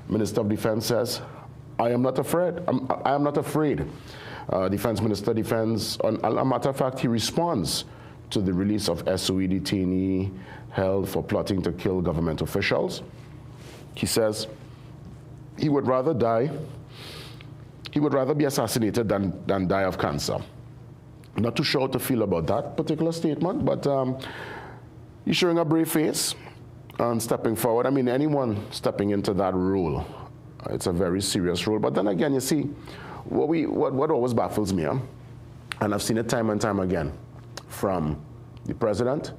Minister of Defense says, I am not afraid. I am not afraid. Defense Minister defends, on a matter of fact, he responds to the release of SOE detainee held for plotting to kill government officials. He says he would rather die, he would rather be assassinated than die of cancer. Not too sure how to feel about that particular statement, but he's showing a brave face and stepping forward. I mean, anyone stepping into that role, it's a very serious role. But then again, you see, what always baffles me, and I've seen it time and time again, from the president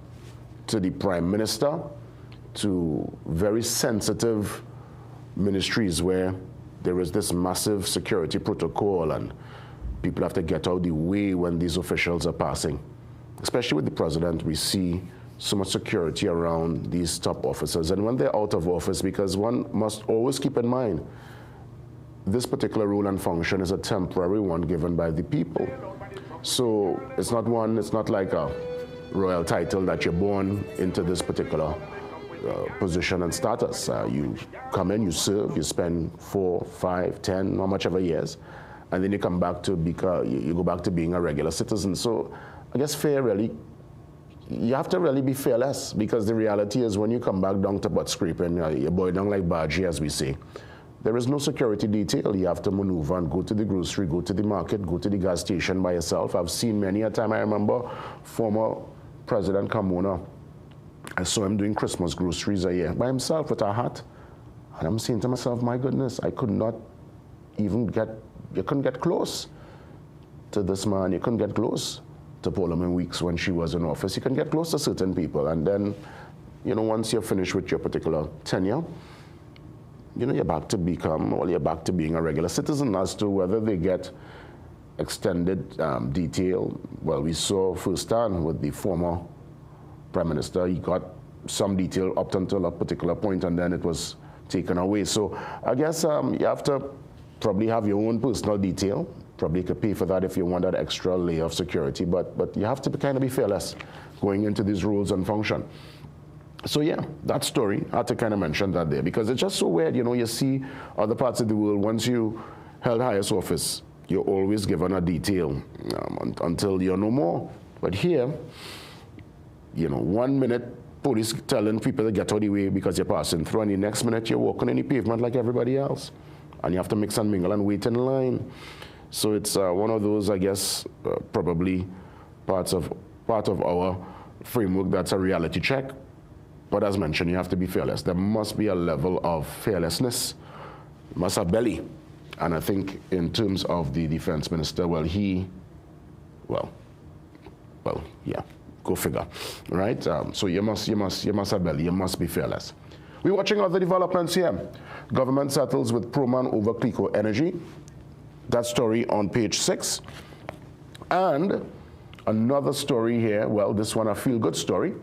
to the prime minister to very sensitive ministries where there is this massive security protocol and people have to get out of the way when these officials are passing. Especially with the president, we see so much security around these top officers. And when they're out of office, because one must always keep in mind, this particular role and function is a temporary one given by the people. So it's not like a royal title that you're born into this particular position and status. You come in, you serve, you spend 4, 5, 10, or much ever years, and then you come back to you go back to being a regular citizen. So I guess you have to really be fearless, because the reality is when you come back down to butt scraping, you're boy down like Baji, as we say. There is no security detail. You have to maneuver and go to the grocery, go to the market, go to the gas station by yourself. I've seen many a time. I remember former President Kamona. I saw him doing Christmas groceries a year by himself with a hat. And I'm saying to myself, my goodness, I could not even you couldn't get close to this man. You couldn't get close to Parliament Weeks when she was in office. You can get close to certain people. And then, once you're finished with your particular tenure, you're back to you're back to being a regular citizen. As to whether they get extended detail, well, we saw firsthand with the former Prime Minister, he got some detail up until a particular point and then it was taken away. So I guess you have to probably have your own personal detail. Probably could pay for that if you want that extra layer of security, but you have to kind of be fearless going into these roles and function. So yeah, that story, I had to kind of mention that there, because it's just so weird, you see other parts of the world, once you held highest office, you're always given a detail until you're no more. But here, 1 minute police telling people to get out of the way because you're passing through, and the next minute you're walking on the pavement like everybody else. And you have to mix and mingle and wait in line. So it's one of those, I guess, probably part of our framework that's a reality check. But as mentioned, you have to be fearless. There must be a level of fearlessness. You must have belly. And I think in terms of the defense minister, yeah, go figure, right? So you must have belly. You must be fearless. We're watching other developments here. Government settles with Proman over Clico Energy. That story on page 6. And another story here, well, this one a feel-good story.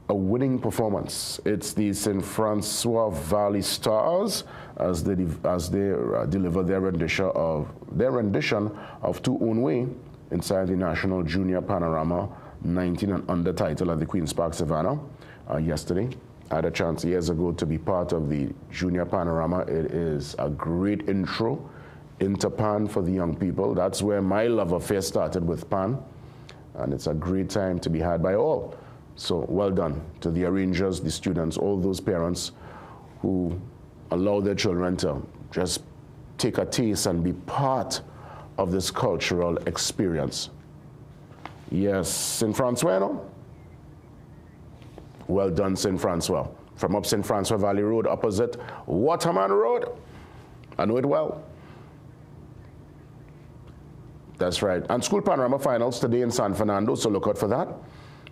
A winning performance. It's the St. Francois Valley Stars as they deliver their rendition of Two Own Way inside the National Junior Panorama 19 and under title at the Queen's Park Savannah yesterday. I had a chance years ago to be part of the Junior Panorama. It is a great intro into Pan for the young people. That's where my love affair started with Pan, and it's a great time to be had by all. So well done to the arrangers, the students, all those parents who allow their children to just take a taste and be part of this cultural experience. Yes, St. Francois, no? Well done, St. Francois. From up St. Francois Valley Road, opposite Waterman Road. I know it well. That's right. And school panorama finals today in San Fernando, so look out for that.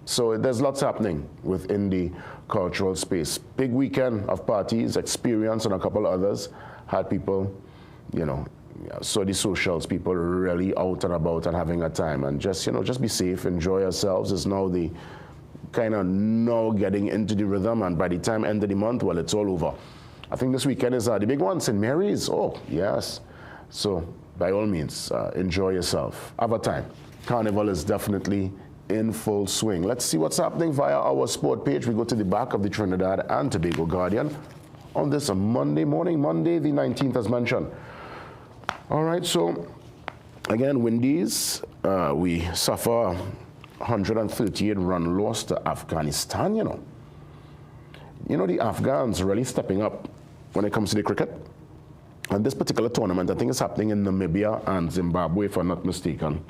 So there's lots happening within the cultural space. Big weekend of parties, Experience, and a couple others. Had people, so the socials, people really out and about and having a time. And just be safe, enjoy yourselves. It's now the kind of getting into the rhythm, and by the time end of the month, well, it's all over. I think this weekend is the big one, St. Mary's. Oh, yes. So by all means, enjoy yourself. Have a time. Carnival is definitely in full swing. Let's see what's happening via our sport page. We go to the back of the Trinidad and Tobago Guardian on this Monday morning, Monday the 19th as mentioned. All right, so again, Windies, we suffer 138-run loss to Afghanistan, you know. You know, the Afghans really stepping up when it comes to the cricket. And this particular tournament, I think it's happening in Namibia and Zimbabwe, if I'm not mistaken.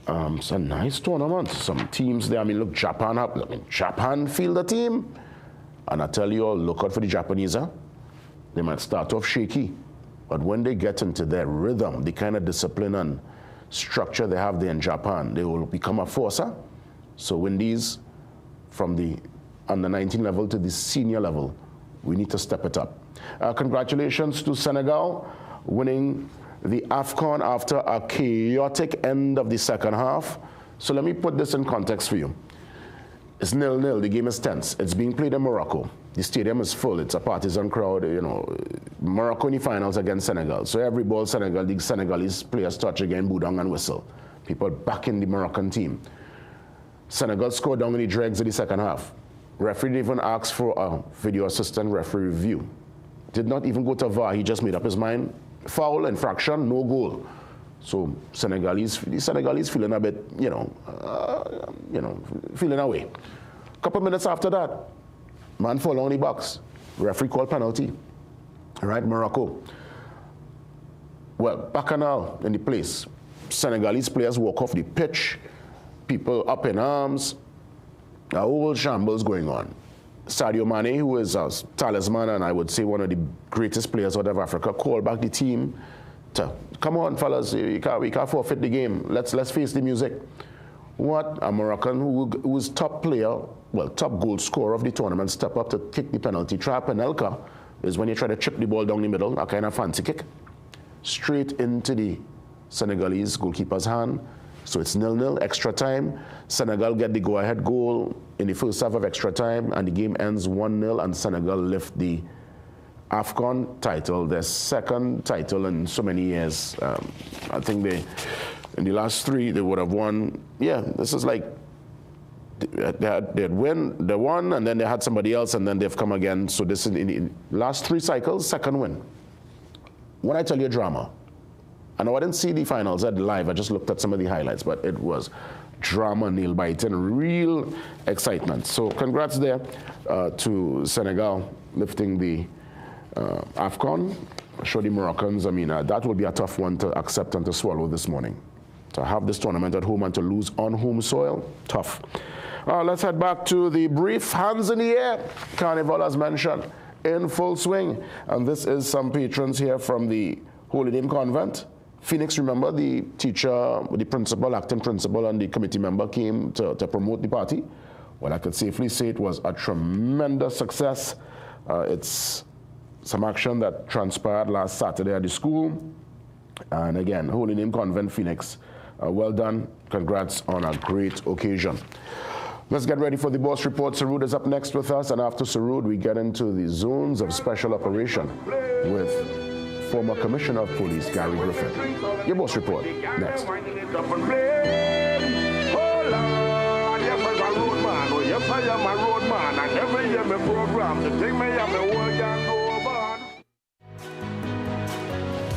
It's a nice tournament. Some teams there, I mean, look, Japan field the team. And I tell you all, look out for the Japanese, huh? They might start off shaky. But when they get into their rhythm, the kind of discipline and structure they have there in Japan, they will become a force, huh? So Windies, from the under 19 level to the senior level, we need to step it up. Congratulations to Senegal winning the AFCON after a chaotic end of the second half. So let me put this in context for you. It's 0-0, the game is tense. It's being played in Morocco. The stadium is full, it's a partisan crowd, you know. Morocco in the finals against Senegal. So every ball the Senegalese players touch again, boudang and whistle. People back in the Moroccan team. Senegal scored down in the dregs of the second half. Referee didn't even ask for a video assistant referee review. Did not even go to VAR, he just made up his mind. Foul, infraction, no goal. So the Senegalese feeling a bit, feeling away. A couple minutes after that, man fall on the box. Referee called penalty. Right, Morocco. Well, Bacchanal in the place. Senegalese players walk off the pitch. People up in arms. A whole shambles going on. Sadio Mane, who is a talisman and I would say one of the greatest players out of Africa, called back the team to, come on, fellas, we can't forfeit the game. Let's face the music. What a Moroccan who was top player, well, top goal scorer of the tournament, step up to kick the penalty trap. And Elka is when you try to chip the ball down the middle, a kind of fancy kick, straight into the Senegalese goalkeeper's hand. So it's 0-0, extra time. Senegal get the go-ahead goal in the first half of extra time, and the game ends 1-0, and Senegal lift the AFCON title, their second title in so many years. I think in the last three, they would have won. Yeah, this is like, they won, and then they had somebody else, and then they've come again. So this is in the last three cycles, second win. When I tell you drama, I know I didn't see the finals live, I just looked at some of the highlights, but it was drama, nail-biting, real excitement. So congrats there to Senegal lifting the AFCON. Show the Moroccans, I mean, that will be a tough one to accept and to swallow this morning. To have this tournament at home and to lose on home soil, tough. Let's head back to the brief. Hands in the air. Carnival, as mentioned, in full swing. And this is some patrons here from the Holy Name Convent. Phoenix, remember, the teacher, the principal, acting principal, and the committee member came to promote the party. Well, I could safely say it was a tremendous success. It's some action that transpired last Saturday at the school. And again, Holy Name Convent, Phoenix, well done. Congrats on a great occasion. Let's get ready for the boss report. Sarud is up next with us, and after Sarud, we get into the zones of special operation with former Commissioner of Police, Gary Griffin. Your boss report, next.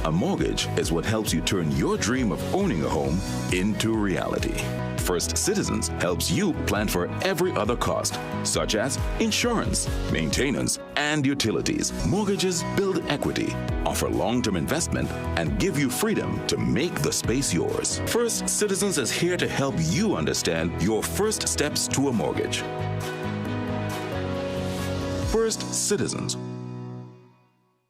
A mortgage is what helps you turn your dream of owning a home into reality. First Citizens helps you plan for every other cost, such as insurance, maintenance, and utilities. Mortgages build equity, offer long-term investment, and give you freedom to make the space yours. First Citizens is here to help you understand your first steps to a mortgage. First Citizens.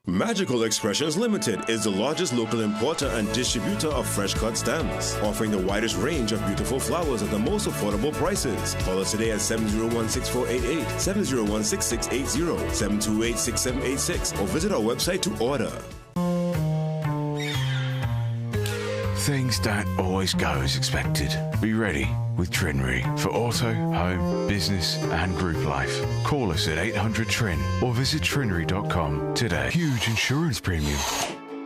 Magical Expressions Limited is the largest local importer and distributor of fresh-cut stems, offering the widest range of beautiful flowers at the most affordable prices. Call us today at 701-6488, 701-6680, 728-6786, or visit our website to order. Things don't always go as expected. Be ready with Trinry for auto, home, business and group life. Call us at 800-TRIN or visit trinry.com today. Huge insurance premium.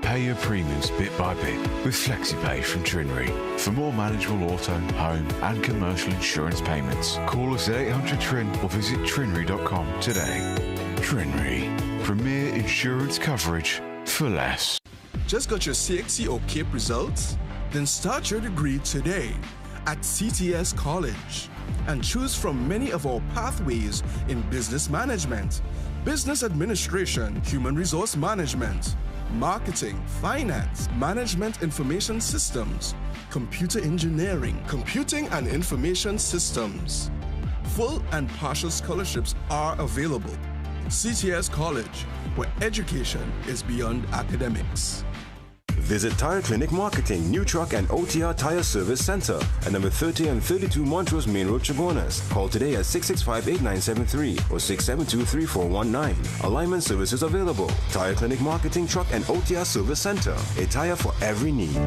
Pay your premiums bit by bit with FlexiPay from Trinry. For more manageable auto, home and commercial insurance payments, call us at 800-TRIN or visit trinry.com today. Trinry. premier insurance coverage for less. Just got your CXC or CAPE results? Then start your degree today at CTS College and choose from many of our pathways in business management, business administration, human resource management, marketing, finance, management information systems, computer engineering, computing and information systems. Full and partial scholarships are available. CTS College, where education is beyond academics. Visit Tire Clinic Marketing, New Truck and OTR Tire Service Center at number 30 and 32 Montrose Main Road, Chabonas. Call today at 665-8973 or 672-3419. Alignment services available. Tire Clinic Marketing, Truck and OTR Service Center. A tire for every need.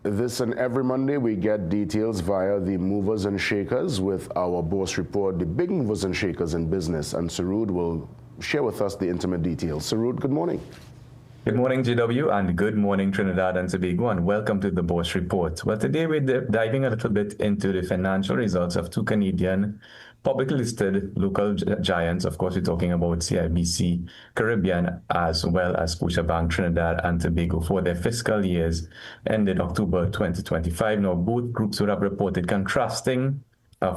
This and every Monday, we get details via the movers and shakers with our boss report, the big movers and shakers in business. And Sarud will share with us the intimate details. Sarud, good morning. Good morning, GW, and good morning, Trinidad and Tobago, and welcome to the Boss Report. Well, today we're diving a little bit into the financial results of two Canadian publicly listed local giants. Of course, we're talking about CIBC Caribbean as well as Scotiabank Trinidad and Tobago for their fiscal years ended October 2025. Now, both groups would have reported contrasting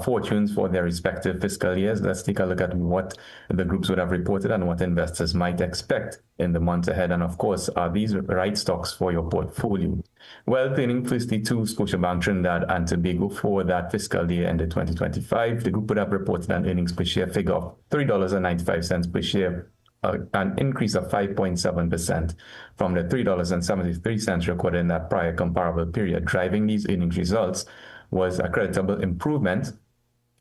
fortunes for their respective fiscal years. Let's take a look at what the groups would have reported and what investors might expect in the months ahead. And of course, are these right stocks for your portfolio? Well, turning firstly to Scotiabank Trinidad and Tobago for that fiscal year ended 2025, the group would have reported an earnings per share figure of $3.95 per share, an increase of 5.7% from the $3.73 recorded in that prior comparable period. Driving these earnings results was a creditable improvement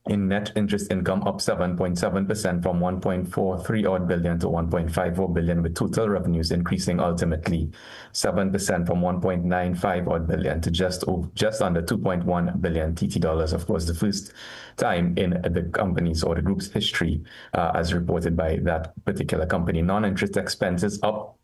in net interest income, up 7.7% from 1.43 odd billion to 1.54 billion, with total revenues increasing ultimately 7% from 1.95 odd billion to just under 2.1 billion TT dollars. Of course, the first time in the company's or the group's history, as reported by that particular company. Non-interest expenses up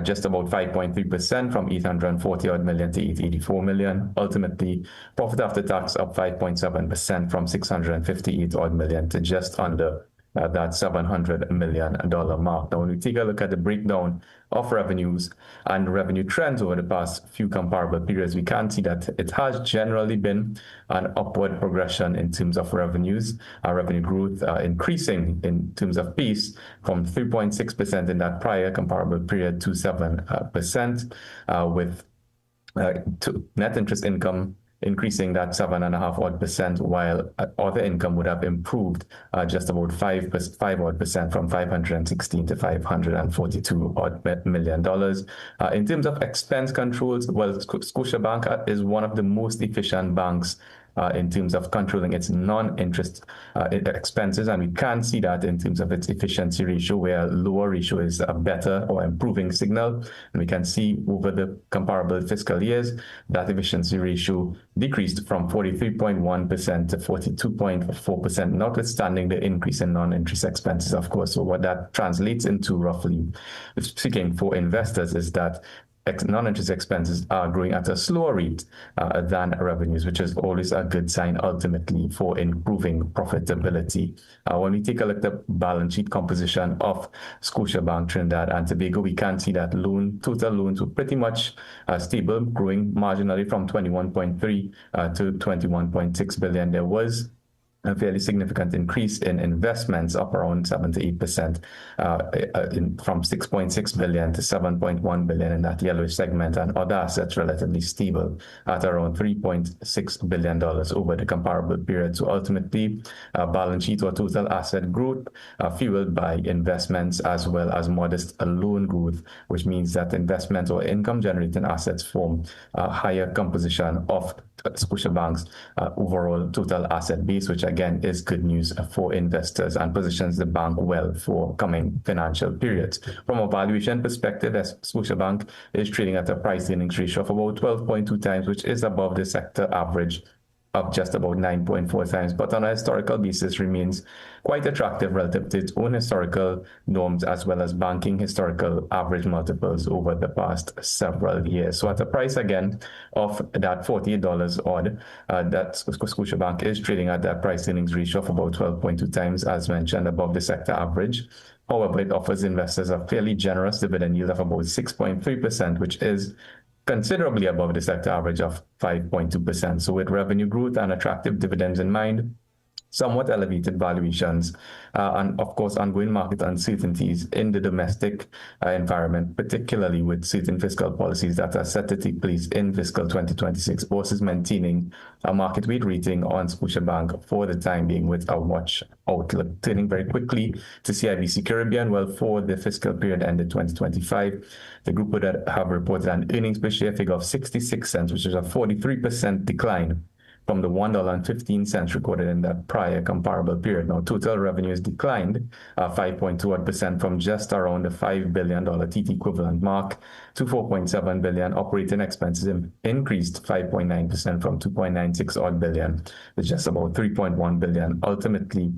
just about 5.3% from 840 odd million to 884 million. Ultimately, profit after tax up 5.7% from 658 odd million to just under that $700 million mark. Now, when we take a look at the breakdown of revenues and revenue trends over the past few comparable periods, we can see that it has generally been an upward progression in terms of revenues. Our revenue growth increasing in terms of pace from 3.6% in that prior comparable period to 7%, with net interest income increasing that 7.5 odd percent, while other income would have improved just about 5 odd percent from 516 to 542 odd million dollars. In terms of expense controls, well, Scotiabank is one of the most efficient banks in terms of controlling its non-interest expenses, and we can see that in terms of its efficiency ratio, where a lower ratio is a better or improving signal. And we can see over the comparable fiscal years that efficiency ratio decreased from 43.1% to 42.4%, notwithstanding the increase in non-interest expenses, of course. So what that translates into, roughly speaking, for investors is that non-interest expenses are growing at a slower rate than revenues, which is always a good sign ultimately for improving profitability. When we take a look at the balance sheet composition of Scotiabank Trinidad and Tobago, we can see that total loans were pretty much stable, growing marginally from 21.3 to 21.6 billion. There was a fairly significant increase in investments, up around 7 to 8%, from 6.6 billion to 7.1 billion in that yellowish segment, and other assets relatively stable at around $3.6 billion over the comparable period. So ultimately, balance sheet or total asset growth fueled by investments as well as modest loan growth, which means that investment or income generating assets form a higher composition of Scotiabank's overall total asset base, which again is good news for investors and positions the bank well for coming financial periods. From a valuation perspective, Scotiabank is trading at a price earnings ratio of about 12.2 times, which is above the sector average of just about 9.4 times, but on a historical basis remains quite attractive relative to its own historical norms as well as banking historical average multiples over the past several years. So at a price again of that $48 odd, that Scotiabank is trading at that price earnings ratio of about 12.2 times, as mentioned, above the sector average. However, it offers investors a fairly generous dividend yield of about 6.3%, which is considerably above the sector average of 5.2%. So with revenue growth and attractive dividends in mind, somewhat elevated valuations, and of course ongoing market uncertainties in the domestic environment, particularly with certain fiscal policies that are set to take place in fiscal 2026, BOS is maintaining a market weight rating on Scotiabank for the time being with a watch outlook. Turning very quickly to CIBC Caribbean, well, for the fiscal period ended 2025, the group would have reported an earnings per share figure of 66 cents, which is a 43% decline from the $1.15 recorded in that prior comparable period. Now, total revenues declined 5.2% from just around the $5 billion TT equivalent mark to $4.7 billion. Operating expenses increased 5.9% from $2.96 billion to just about $3.1 billion. Ultimately,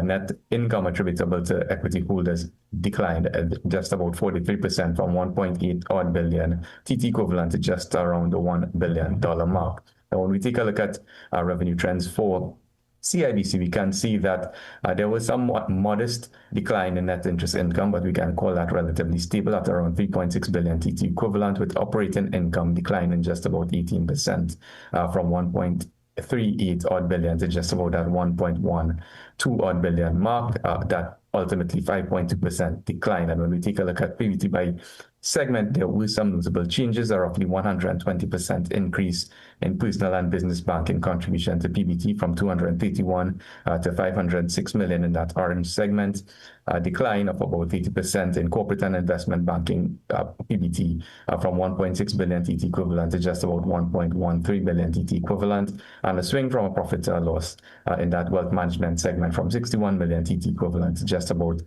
net income attributable to equity holders declined at just about 43% from $1.8 billion TT equivalent to just around the $1 billion mark. Now, when we take a look at revenue trends for CIBC, we can see that there was somewhat modest decline in net interest income, but we can call that relatively stable at around 3.6 billion TT equivalent, with operating income declining just about 18% from 1.38 odd billion to just about that 1.12 odd billion mark. That ultimately 5.2% decline. And when we take a look at PBT by segment, there were some notable changes, a roughly 120% increase in personal and business banking contribution to PBT from 231 to 506 million in that orange segment, a decline of about 80% in corporate and investment banking PBT from 1.6 billion TT equivalent to just about 1.13 billion TT equivalent, and a swing from a profit to a loss in that wealth management segment from 61 million TT equivalent to just about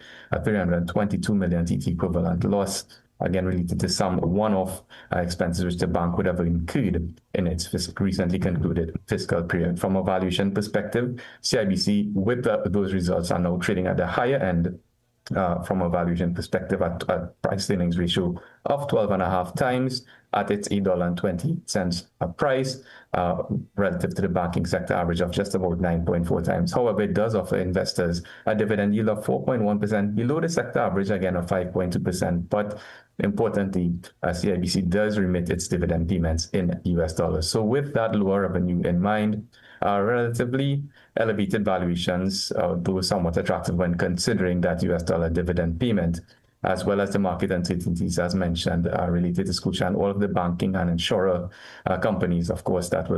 322 million TT equivalent loss, again related to some one-off expenses which the bank would have incurred in its recently concluded fiscal period. From a valuation perspective, CIBC, with those results, are now trading at the higher end from a valuation perspective at a price earnings ratio of 12.5 times at its $8.20 a price, relative to the banking sector average of just about 9.4 times. However, it does offer investors a dividend yield of 4.1%, below the sector average again of 5.2%. But importantly, CIBC does remit its dividend payments in US dollars. So with that lower revenue in mind, relatively elevated valuations, though somewhat attractive when considering that US dollar dividend payment, as well as the market uncertainties, as mentioned, related to Scotia and all of the banking and insurer companies, of course, that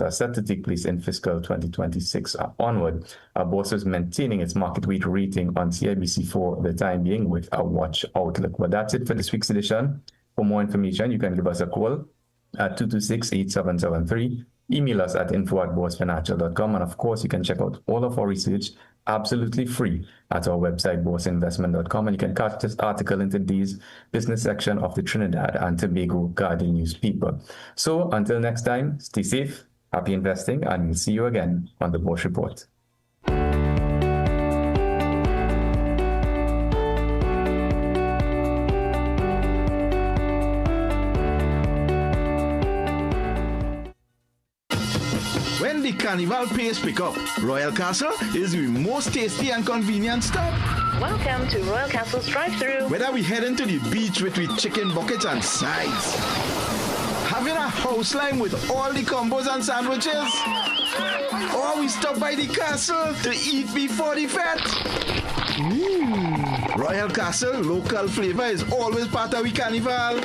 are set to take place in fiscal 2026 onward. BOS is maintaining its market weight rating on CIBC for the time being with a watch outlook. But that's it for this week's edition. For more information, you can give us a call at 226-8773. Email us at info@bosfinancial.com. And of course, you can check out all of our research absolutely free at our website, bosinvestment.com. And you can catch this article in today's business section of the Trinidad and Tobago Guardian newspaper. So until next time, stay safe, happy investing, and we'll see you again on the BOS Report. When the carnival pace pick up, Royal Castle is the most tasty and convenient stop. Welcome to Royal Castle's drive-thru. Whether we heading to the beach with chicken buckets and sides, having a house line with all the combos and sandwiches, or we stop by the castle to eat before the fete. Royal Castle local flavor is always part of the carnival.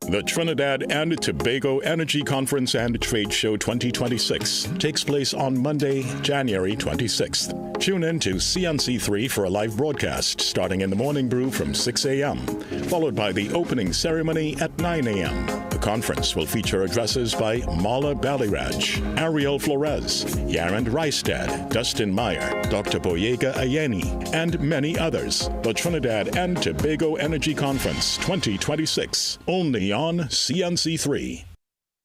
The Trinidad and Tobago Energy Conference and Trade Show 2026 takes place on Monday, January 26th. Tune in to CNC3 for a live broadcast starting in the morning brew from 6 a.m., followed by the opening ceremony at 9 a.m. The conference will feature addresses by Mala Baliraj, Ariel Flores, Yarand Reistad, Dustin Meyer, Dr. Boyega Ayeni, and many others. The Trinidad and Tobago Energy Conference 2026, only on CNC3.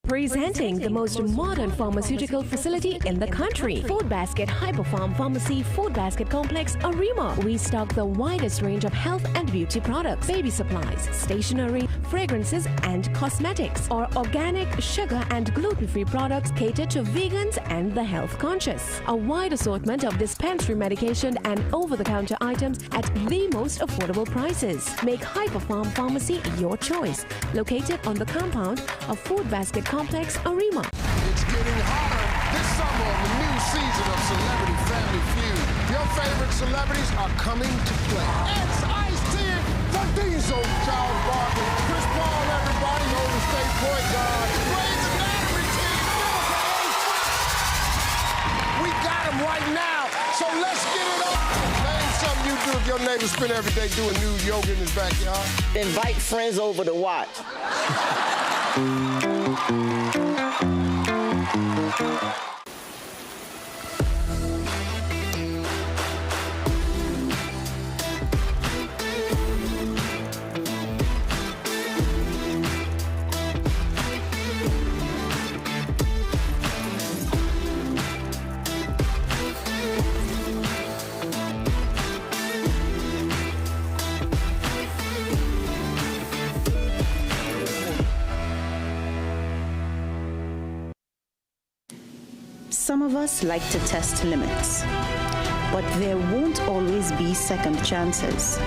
Presenting the most modern pharmaceutical facility in the country, Food Basket Hyperfarm Pharmacy Food Basket Complex, Arima. We stock the widest range of health and beauty products, baby supplies, stationery, fragrances, and cosmetics. Our organic, sugar, and gluten-free products cater to vegans and the health conscious. A wide assortment of dispensary medication and over-the-counter items at the most affordable prices. Make Hyperfarm Pharmacy your choice. Located on the compound of Food Basket Complex, Arima. It's getting hotter this summer on the new season of Celebrity Family Feud. Your favorite celebrities are coming to play. It's Ice-T, the Diesel, Charles Barkley, Chris Paul, everybody, Golden State point guard, Grey's Anatomy team, we got them right now, so let's get it on. Name something you do if your neighbor spend every day doing nude yoga in his backyard. Invite friends over to watch. Some of us like to test limits, but there won't always be second chances.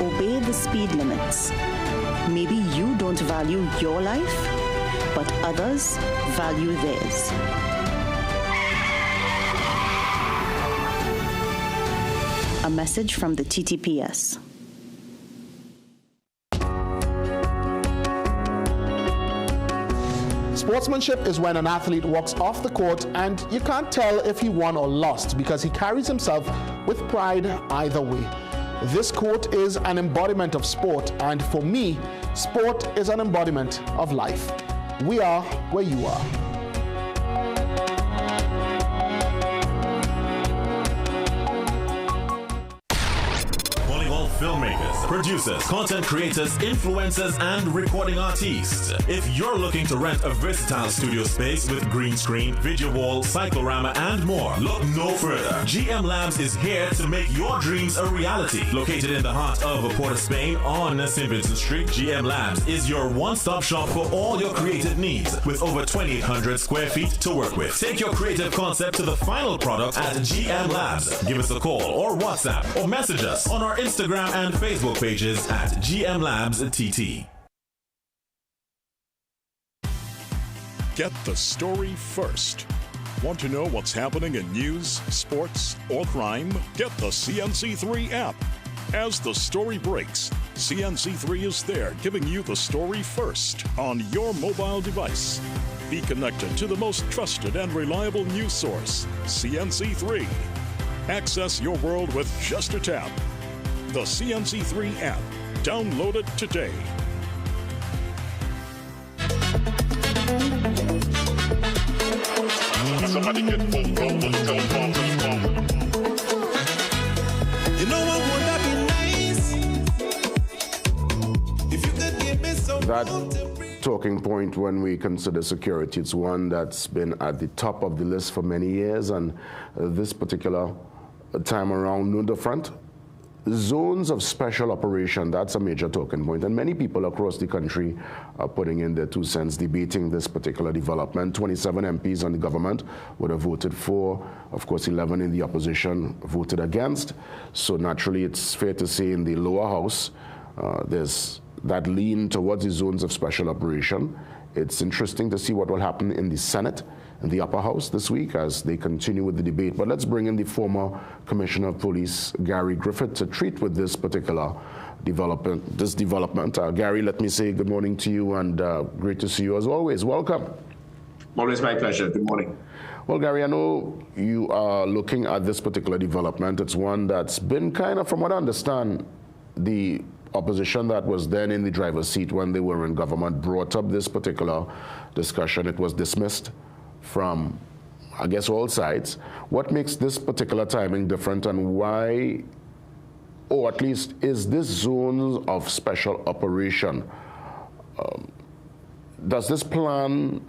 Obey the speed limits. Maybe you don't value your life, but others value theirs. A message from the TTPS. Sportsmanship is when an athlete walks off the court and you can't tell if he won or lost because he carries himself with pride either way. This quote is an embodiment of sport, and for me, sport is an embodiment of life. We are where you are. Filmmakers, producers, content creators, influencers, and recording artists. If you're looking to rent a versatile studio space with green screen, video wall, cyclorama, and more, look no further. GM Labs is here to make your dreams a reality. Located in the heart of Port of Spain on St. Vincent Street, GM Labs is your one-stop shop for all your creative needs with over 2,800 square feet to work with. Take your creative concept to the final product at GM Labs. Give us a call or WhatsApp or message us on our Instagram and Facebook pages at GM Labs TT. Get the story first. Want to know what's happening in news, sports, or crime? Get the CNC3 app. As the story breaks, CNC3 is there giving you the story first on your mobile device. Be connected to the most trusted and reliable news source, CNC3. Access your world with just a tap. The CNC3 app. Download it today. Somebody get full roll with You know what, would that be nice? If you could give me some That talking point when we consider security, it's one that's been at the top of the list for many years, and this particular time around, no different. Zones of special operation, that's a major talking point, and many people across the country are putting in their 2 cents debating this particular development. 27 MPs on the government would have voted for. Of course, 11 in the opposition voted against. So naturally, it's fair to say in the lower house, there's that lean towards the zones of special operation. It's interesting to see what will happen in the Senate and the upper house this week as they continue with the debate. But let's bring in the former Commissioner of Police, Gary Griffith, to treat with this particular development. Gary, let me say good morning to you, and great to see you as always. Welcome. Always my pleasure. Good morning. Well, Gary, I know you are looking at this particular development. It's one that's been kind of, from what I understand, the opposition that was then in the driver's seat when they were in government brought up this particular discussion. It was dismissed from, I guess, all sides. What makes this particular timing different, and why, or at least is this zone of special operation does this plan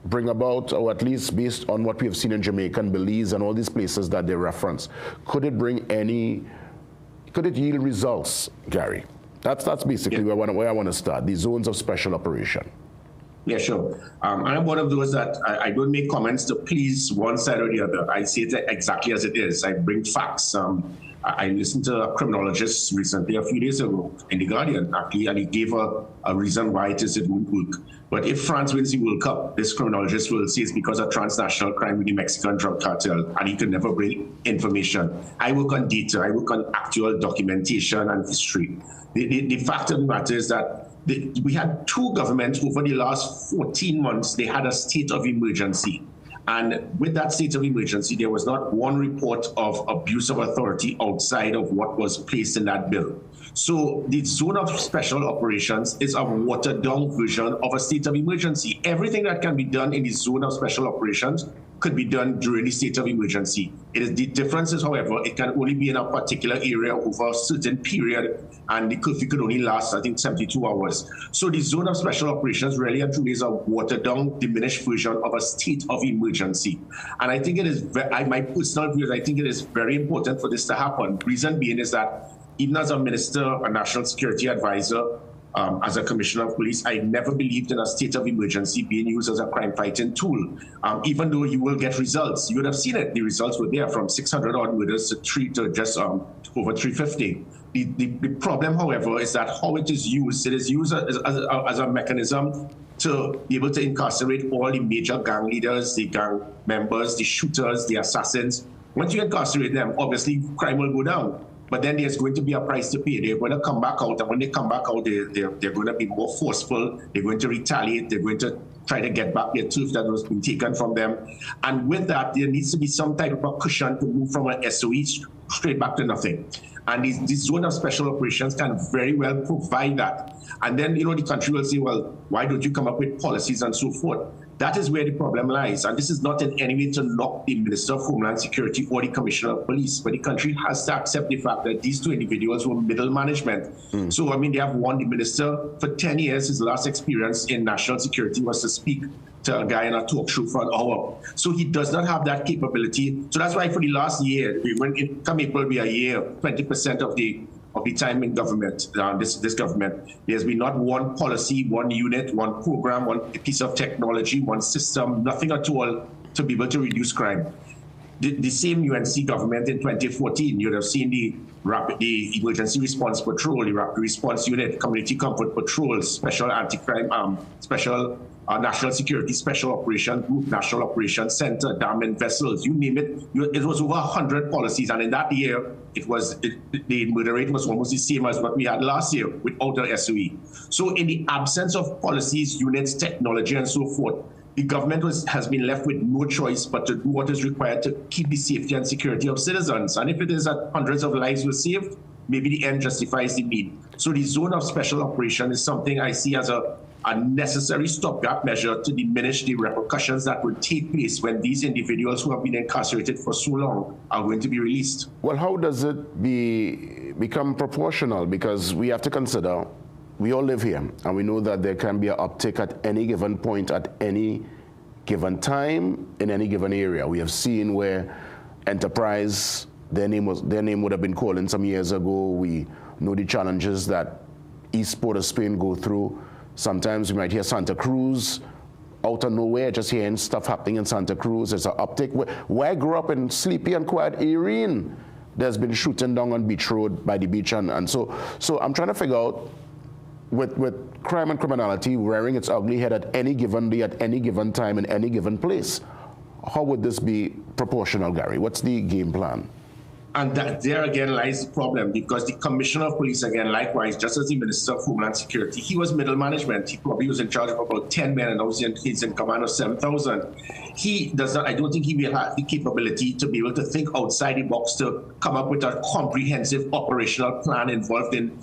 bring about, or at least based on what we have seen in Jamaica and Belize and all these places that they reference, could it yield results, Gary? That's basically where I want to start, the zones of special operation. Yeah, sure. I'm one of those that I don't make comments to please one side or the other. I say it exactly as it is. I bring facts. I listened to a criminologist recently, a few days ago, in The Guardian, actually, and he gave a reason why it won't work. But if France wins the World Cup, this criminologist will say it's because of transnational crime with the Mexican drug cartel, and he could never bring information. I work on data. I work on actual documentation and history. The fact of the matter is that we had two governments over the last 14 months. They had a state of emergency. And with that state of emergency, there was not one report of abuse of authority outside of what was placed in that bill. So the zone of special operations is a watered down version of a state of emergency. Everything that can be done in the zone of special operations could be done during the state of emergency. The difference is, however, it can only be in a particular area over a certain period, and the curfew could only last, I think, 72 hours. So the zone of special operations really and truly is a watered-down, diminished version of a state of emergency. And I think it is, my personal view is, I think it is very important for this to happen. Reason being is that even as a minister, a national security advisor, as a commissioner of police, I never believed in a state of emergency being used as a crime-fighting tool. Even though you will get results, you would have seen it. The results were there, from 600 odd murders to just over 350. The problem, however, is that how it is used. It is used as a mechanism to be able to incarcerate all the major gang leaders, the gang members, the shooters, the assassins. Once you incarcerate them, obviously crime will go down. But then there's going to be a price to pay. They're going to come back out, and when they come back out, they're going to be more forceful. They're going to retaliate. They're going to try to get back their turf that was being taken from them. And with that, there needs to be some type of a cushion to move from an SOE straight back to nothing. And this zone of special operations can very well provide that. And then, the country will say, well, why don't you come up with policies and so forth? That is where the problem lies. And this is not in any way to knock the Minister of Homeland Security or the Commissioner of Police, but the country has to accept the fact that these two individuals were middle management. So, they have one, the minister, for 10 years, his last experience in national security was to speak to a guy in a talk show for an hour. So he does not have that capability. So that's why for the last year, come April will be a year, 20% of the time in government, this government, there's been not one policy, one unit, one program, one piece of technology, one system, nothing at all to be able to reduce crime. The same UNC government in 2014, you'd have seen the emergency response patrol, the rapid response unit, community comfort patrols, special anti-crime, special national security special operation group, national operations center, dam and vessels, you name it. It was over 100 policies, and in that year, the murder rate was almost the same as what we had last year without the SOE. So in the absence of policies, units, technology, and so forth, the government has been left with no choice but to do what is required to keep the safety and security of citizens. And if it is that hundreds of lives were saved, maybe the end justifies the mean. So the zone of special operation is something I see as a necessary stopgap measure to diminish the repercussions that will take place when these individuals who have been incarcerated for so long are going to be released. Well, how does it become proportional? Because we have to consider, we all live here, and we know that there can be an uptick at any given point, at any given time, in any given area. We have seen where Enterprise, their name would have been called in some years ago. We know the challenges that East Port of Spain go through. Sometimes we might hear Santa Cruz out of nowhere, just hearing stuff happening in Santa Cruz. There's an uptick. Where I grew up in sleepy and quiet Erin, there's been shooting down on Beach Road by the beach. And so I'm trying to figure out, with crime and criminality rearing its ugly head at any given day, at any given time, in any given place, how would this be proportional, Gary? What's the game plan? And there again lies the problem, because the Commissioner of Police, again, likewise, just as the Minister of Homeland Security, he was middle management. He probably was in charge of about 10 men, and now he's in command of 7,000. He does not, I don't think he will have the capability to be able to think outside the box to come up with a comprehensive operational plan involved in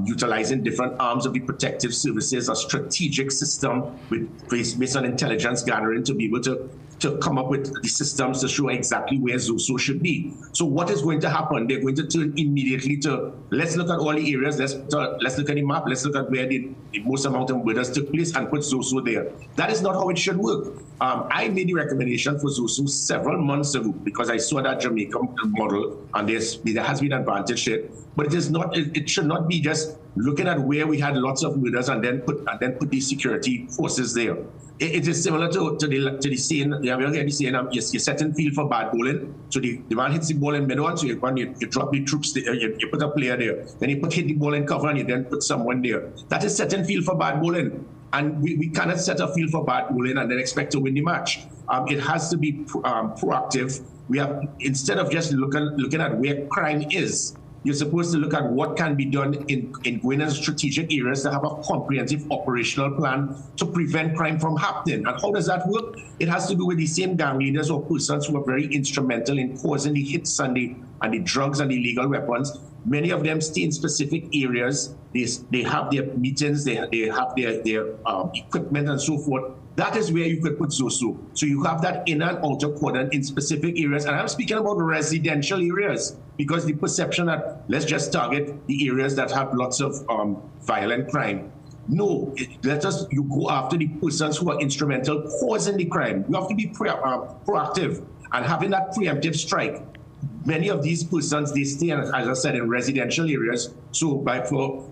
utilizing different arms of the protective services, a strategic system based on intelligence gathering to be able to to come up with the systems to show exactly where Zoso should be. So what is going to happen? They're going to turn immediately to, let's look at all the areas, let's look at the map, let's look at where the most amount of murders took place and put Zoso there. That is not how it should work. I made the recommendation for Zoso several months ago because I saw that Jamaican model and there has been advantage there. But it is not. It should not be just looking at where we had lots of murders and then put these security forces there. It is similar to the saying. You ever heard the saying? You set in field for bad bowling. So the man hits the ball in middle, so you drop the troops. You put a player there. Then you hit the ball in cover and you then put someone there. That is set in field for bad bowling. And we cannot set a field for bad bowling and then expect to win the match. It has to be proactive. We have, instead of just looking at where crime is, you're supposed to look at what can be done in going into strategic areas to have a comprehensive operational plan to prevent crime from happening. And how does that work? It has to do with the same gang leaders or persons who are very instrumental in causing the hits and the drugs and the illegal weapons. Many of them stay in specific areas. They have their meetings, they have their equipment and so forth. That is where you could put Zoso. So you have that inner and outer cordon in specific areas. And I'm speaking about residential areas because the perception that let's just target the areas that have lots of violent crime. No, you go after the persons who are instrumental causing the crime. You have to be proactive and having that preemptive strike. Many of these persons, they stay, as I said, in residential areas. So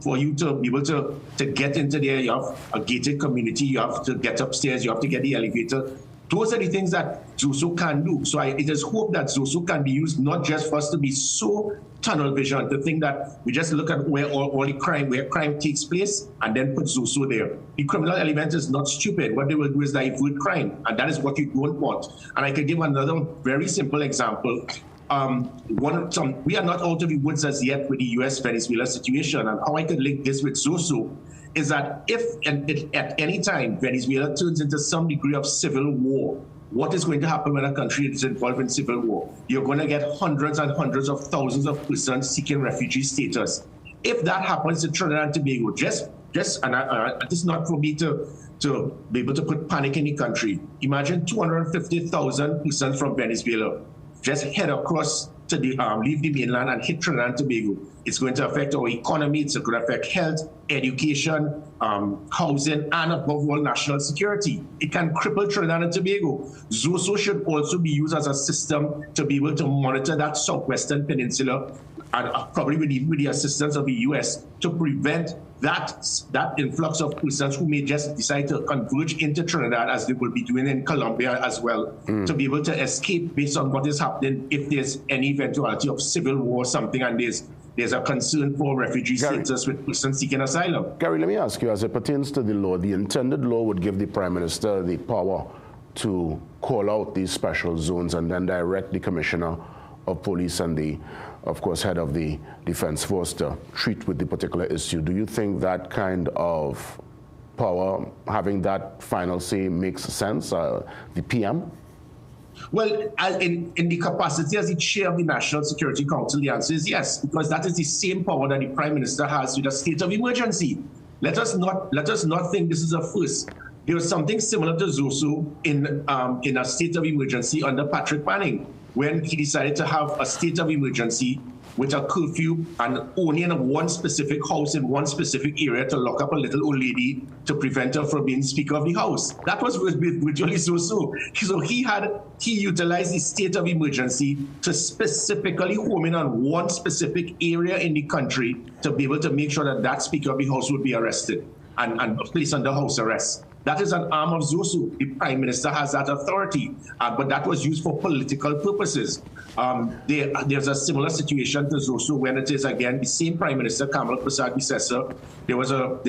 for you to be able to get into there, you have a gated community, you have to get upstairs, you have to get the elevator. Those are the things that Zoso can do. So it is hope that Zoso can be used not just for us to be so tunnel vision, to think that we just look at where crime takes place and then put Zoso there. The criminal element is not stupid. What they will do is divert crime, and that is what you don't want. And I can give another very simple example. We are not out of the woods as yet with the U.S.-Venezuela situation, and how I could link this with Zoso is that if at any time Venezuela turns into some degree of civil war, what is going to happen when a country is involved in civil war? You're going to get hundreds and hundreds of thousands of persons seeking refugee status. If that happens in Trinidad and Tobago, this is not for me to be able to put panic in the country. Imagine 250,000 persons from Venezuela just head across to leave the mainland and hit Trinidad and Tobago. It's going to affect our economy, it's going to affect health, education, housing, and above all, national security. It can cripple Trinidad and Tobago. Zoso should also be used as a system to be able to monitor that southwestern peninsula, and probably with the assistance of the U.S. to prevent that influx of persons who may just decide to converge into Trinidad, as they will be doing in Colombia as well, to be able to escape based on what is happening if there's any eventuality of civil war or something, and there's a concern for refugee status with persons seeking asylum. Gary, let me ask you, as it pertains to the law, the intended law would give the Prime Minister the power to call out these special zones and then direct the Commissioner of Police and the, of course, head of the Defense Force to treat with the particular issue. Do you think that kind of power, having that final say, makes sense, the PM? Well, in the capacity as the chair of the National Security Council, the answer is yes, because that is the same power that the Prime Minister has with a state of emergency. Let us not think this is a first. There was something similar to Zoso in a state of emergency under Patrick Manning, when he decided to have a state of emergency with a curfew and only in one specific house in one specific area to lock up a little old lady to prevent her from being Speaker of the House. That was virtually Zoso. So he utilized the state of emergency to specifically home in on one specific area in the country to be able to make sure that that Speaker of the House would be arrested and placed under house arrest. That is an arm of Zoso. The Prime Minister has that authority, but that was used for political purposes. There's a similar situation to Zoso when it is, again, the same Prime Minister, Kamal Prasad Bissessar. There was a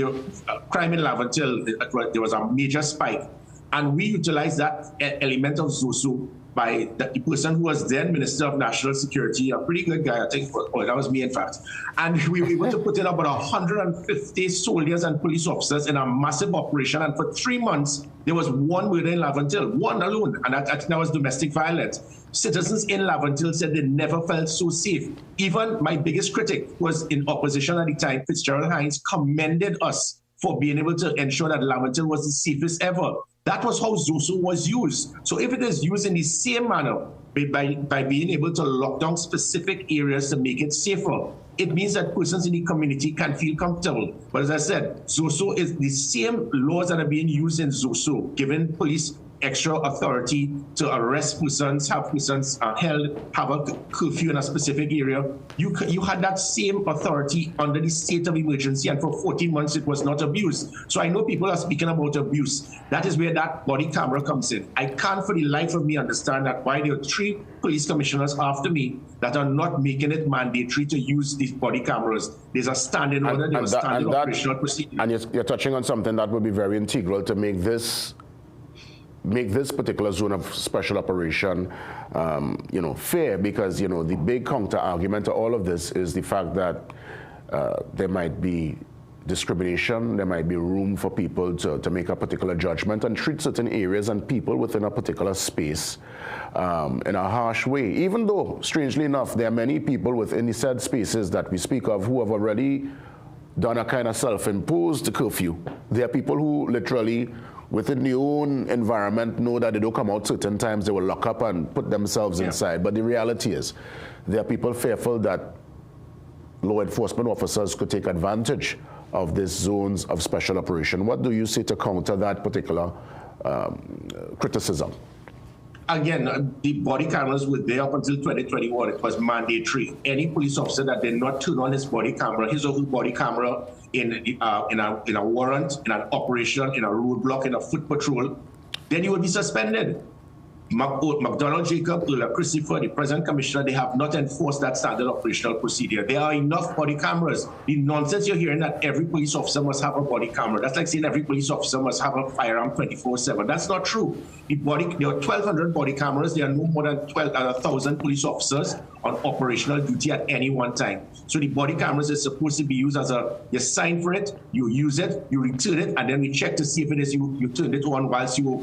crime in Lavantil. There was a major spike. And we utilized that element of Zoso by the person who was then Minister of National Security, a pretty good guy, I think. That was me, in fact. And we were able to put in about 150 soldiers and police officers in a massive operation. And for 3 months, there was one murder in Lavantil, one alone. And that was domestic violence. Citizens in Lavantil said they never felt so safe. Even my biggest critic, who was in opposition at the time, Fitzgerald Hines, commended us for being able to ensure that Lavantil was the safest ever. That was how ZOSO was used. So if it is used in the same manner, by being able to lock down specific areas to make it safer, it means that persons in the community can feel comfortable. But as I said, ZOSO is the same laws that are being used in ZOSO, giving police extra authority to arrest persons, have persons held, have a curfew in a specific area. You had that same authority under the state of emergency, and for 14 months it was not abused. So I know people are speaking about abuse. That is where that body camera comes in. I can't for the life of me understand that why there are 3 police commissioners after me that are not making it mandatory to use these body cameras. There's a standing order, there's a standing operational procedure. And you're touching on something that would be very integral to make this particular zone of special operation, fair, because, the big counter argument to all of this is the fact that there might be discrimination, there might be room for people to make a particular judgment and treat certain areas and people within a particular space in a harsh way, even though, strangely enough, there are many people within the said spaces that we speak of who have already done a kind of self-imposed curfew. There are people who literally, within their own environment, know that they don't come out certain times, they will lock up and put themselves inside. But the reality is, there are people fearful that law enforcement officers could take advantage of these zones of special operation. What do you say to counter that particular criticism? Again, the body cameras were there up until 2021. It was mandatory. Any police officer that did not turn on his body camera, his or her body camera, in a warrant, in an operation, in a roadblock, in a foot patrol, then you will be suspended. McDonald Jacob, Christopher, the present commissioner, they have not enforced that standard operational procedure. There are enough body cameras. The nonsense you're hearing that every police officer must have a body camera. That's like saying every police officer must have a firearm 24/7. That's not true. There are 1,200 body cameras. There are no more than 1,000 police officers on operational duty at any one time. So the body cameras is supposed to be used as you sign for it, you use it, you return it, and then we check to see if it is you turned it on whilst you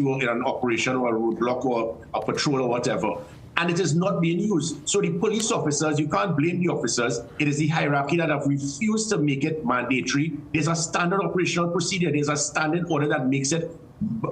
were in an operation or a roadblock or a patrol or whatever. And it is not being used. So the police officers, you can't blame the officers. It is the hierarchy that have refused to make it mandatory. There's a standard operational procedure. There's a standing order that makes it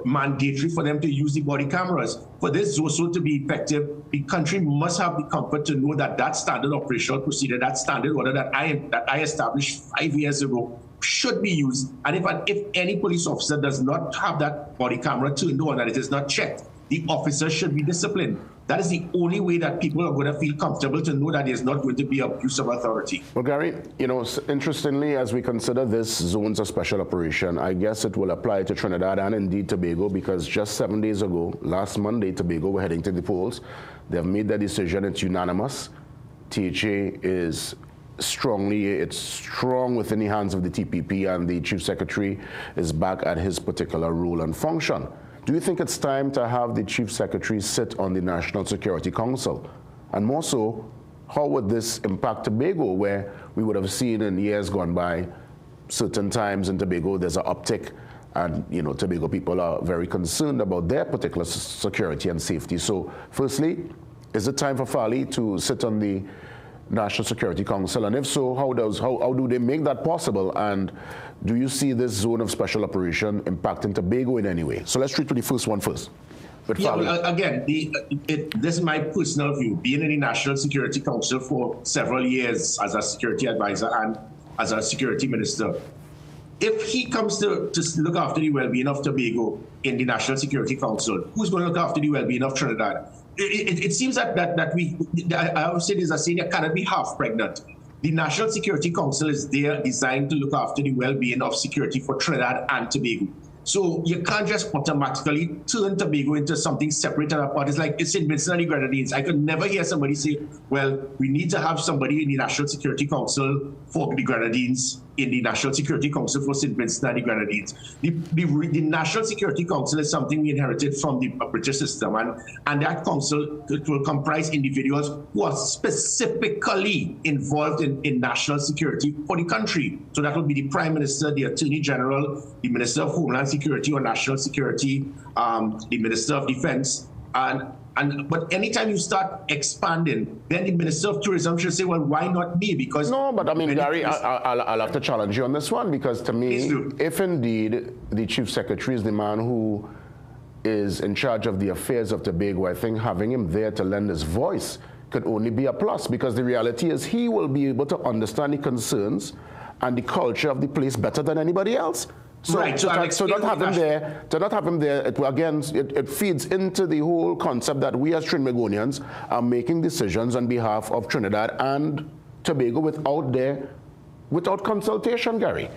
mandatory for them to use the body cameras. For this ZOSO to be effective, the country must have the comfort to know that that standard operational procedure, that standard order that I established 5 years ago, should be used. And if any police officer does not have that body camera turned on and it is not checked, the officer should be disciplined. That is the only way that people are going to feel comfortable to know that there's not going to be abuse of authority. Well, Gary, interestingly, as we consider this zones of special operation, I guess it will apply to Trinidad and indeed Tobago, because just 7 days ago, last Monday, Tobago were heading to the polls. They've made their decision. It's unanimous. THA is strong within the hands of the TPP, and the Chief Secretary is back at his particular role and function. Do you think it's time to have the Chief Secretary sit on the National Security Council? And more so, how would this impact Tobago, where we would have seen in years gone by, certain times in Tobago there's an uptick, and Tobago people are very concerned about their particular security and safety. So firstly, is it time for Farley to sit on the National Security Council? And if so, how do they make that possible? And do you see this zone of special operation impacting Tobago in any way? So let's treat to the first one first. Again, this is my personal view. Being in the National Security Council for several years as a security advisor and as a security minister, if he comes to look after the well-being of Tobago in the National Security Council, who's going to look after the well-being of Trinidad? It seems that I would say there's a saying that cannot be half pregnant. The National Security Council is there designed to look after the well-being of security for Trinidad and Tobago. So you can't just automatically turn Tobago into something separate and apart. It's like it's St. Vincent and the Grenadines. I could never hear somebody say, well, we need to have somebody in the National Security Council for the Grenadines, in the National Security Council for St. Vincent and the Grenadines. The National Security Council is something we inherited from the British system, and that council will comprise individuals who are specifically involved in national security for the country. So that will be the Prime Minister, the Attorney General, the Minister of Homeland Security or National Security, the Minister of Defense, and But anytime you start expanding, then the Minister of Tourism should say, well, why not me? Because no, but I mean, Gary, I'll have to challenge you on this one, because to me, if indeed the Chief Secretary is the man who is in charge of the affairs of Tobago, I think having him there to lend his voice could only be a plus, because the reality is he will be able to understand the concerns and the culture of the place better than anybody else. So, right. So not have him there, it feeds into the whole concept that we as Trinbagonians are making decisions on behalf of Trinidad and Tobago without consultation, Gary.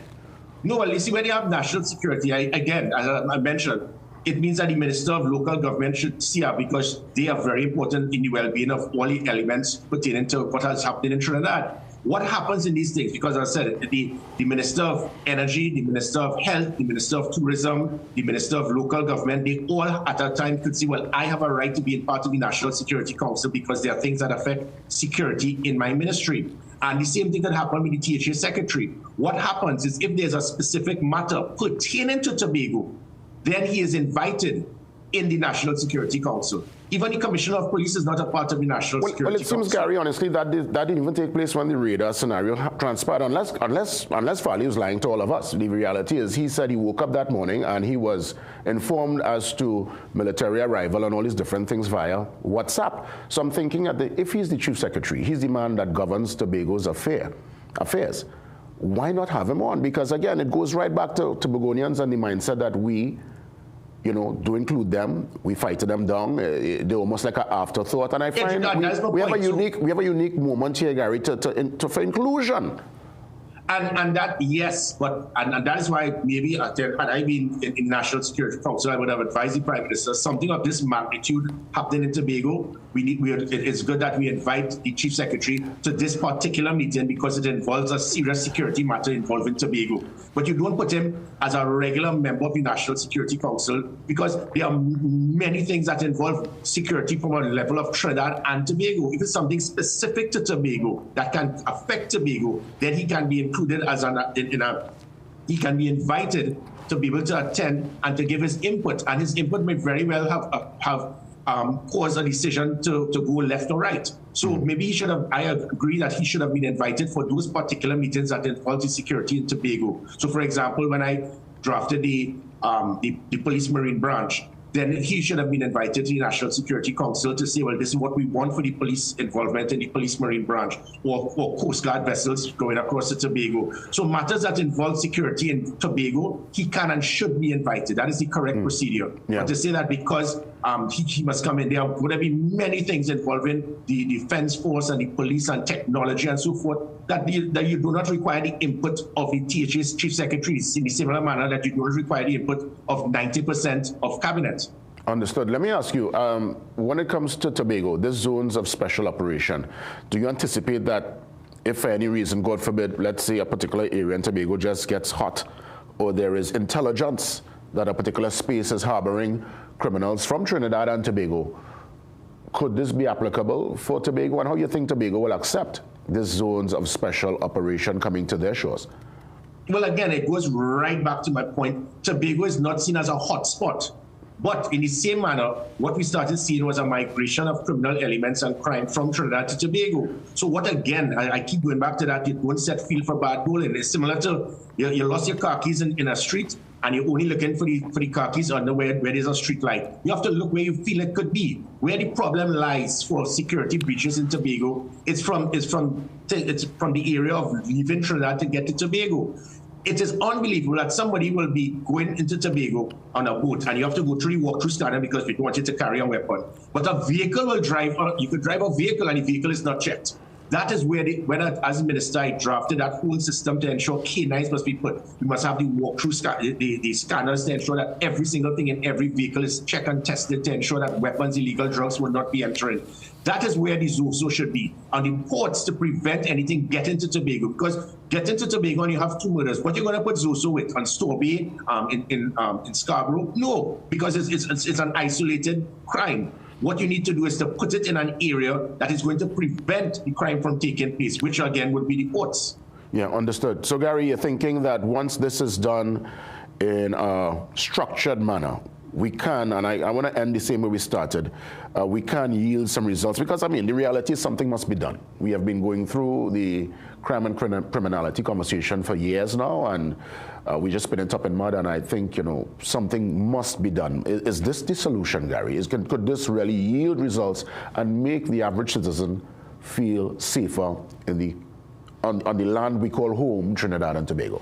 No, well, you see, when you have national security, I mentioned, it means that the Minister of Local Government should see her, because they are very important in the well-being of all the elements pertaining to what has happened in Trinidad. What happens in these things? Because as I said, the Minister of Energy, the Minister of Health, the Minister of Tourism, the Minister of Local Government, they all at a time could say, well, I have a right to be in part of the National Security Council because there are things that affect security in my ministry. And the same thing can happen with the THA Secretary. What happens is if there's a specific matter pertaining to Tobago, then he is invited in the National Security Council. Even the Commissioner of Police is not a part of the National Security Council. Well, it seems, Gary, honestly, that didn't even take place when the radar scenario transpired, unless Farley was lying to all of us. The reality is he said he woke up that morning and he was informed as to military arrival and all these different things via WhatsApp. So I'm thinking if he's the Chief Secretary, he's the man that governs Tobago's affairs. Why not have him on? Because again, it goes right back to Tobagonians and the mindset that we, do include them. We fight them down. They're almost like an afterthought. And I find we have a unique moment here, Gary, for inclusion. And that, yes, and that is why maybe had I been in National Security Council, I would have advised the Prime Minister something of this magnitude happening in Tobago. It's good that we invite the Chief Secretary to this particular meeting because it involves a serious security matter involving Tobago. But you don't put him as a regular member of the National Security Council because there are many things that involve security from a level of Trinidad and Tobago. If it's something specific to Tobago that can affect Tobago, then he can be included he can be invited to be able to attend and to give his input, and his input may very well have caused a decision to go left or right. So maybe he should have. I agree that he should have been invited for those particular meetings that involve the security in Tobago. So, for example, when I drafted the police marine branch, then he should have been invited to the National Security Council to say, well, this is what we want for the police involvement in the police marine branch or Coast Guard vessels going across to Tobago. So matters that involve security in Tobago, he can and should be invited. That is the correct procedure. Yeah. But to say that because he must come in, there are going to be many things involving the defense force and the police and technology and so forth, that you do not require the input of the THA's chief secretaries in the similar manner that you don't require the input of 90% of cabinet. Understood. Let me ask you, when it comes to Tobago, the zones of special operation, do you anticipate that if for any reason, God forbid, let's say a particular area in Tobago just gets hot, or there is intelligence that a particular space is harboring criminals from Trinidad and Tobago, could this be applicable for Tobago, and how you think Tobago will accept these zones of special operation coming to their shores? Well, again, it goes right back to my point. Tobago is not seen as a hot spot. But in the same manner, what we started seeing was a migration of criminal elements and crime from Trinidad to Tobago. So what, again, I keep going back to that, you don't set feel for bad bowling. It's similar to you lost your car keys in a street and you're only looking for the car keys under where there's a street light. You have to look where you feel it could be. Where the problem lies for security breaches in Tobago, it's from the area of leaving Trinidad to get to Tobago. It is unbelievable that somebody will be going into Tobago on a boat and you have to go through the walk-through scanner because we don't want you to carry a weapon. But a vehicle will drive, you could drive a vehicle and the vehicle is not checked. That is where, as a minister, I drafted that whole system to ensure K9s must be put. We must have the walk-through the scanners to ensure that every single thing in every vehicle is checked and tested to ensure that weapons, illegal drugs will not be entering. That is where the ZOSO should be, on the ports to prevent anything getting to Tobago. Because getting to Tobago and you have 2 murders, what are you going to put ZOSO with? On Store Bay, in Scarborough? No, because it's an isolated crime. What you need to do is to put it in an area that is going to prevent the crime from taking place, which again would be the ports. Yeah, understood. So Gary, you're thinking that once this is done in a structured manner, we can, and I want to end the same way we started, we can yield some results because, I mean, the reality is something must be done. We have been going through the crime and criminality conversation for years now, and we just spin it up in mud, and I think, you know, something must be done. Is this the solution, Gary? Could this really yield results and make the average citizen feel safer in on the land we call home, Trinidad and Tobago?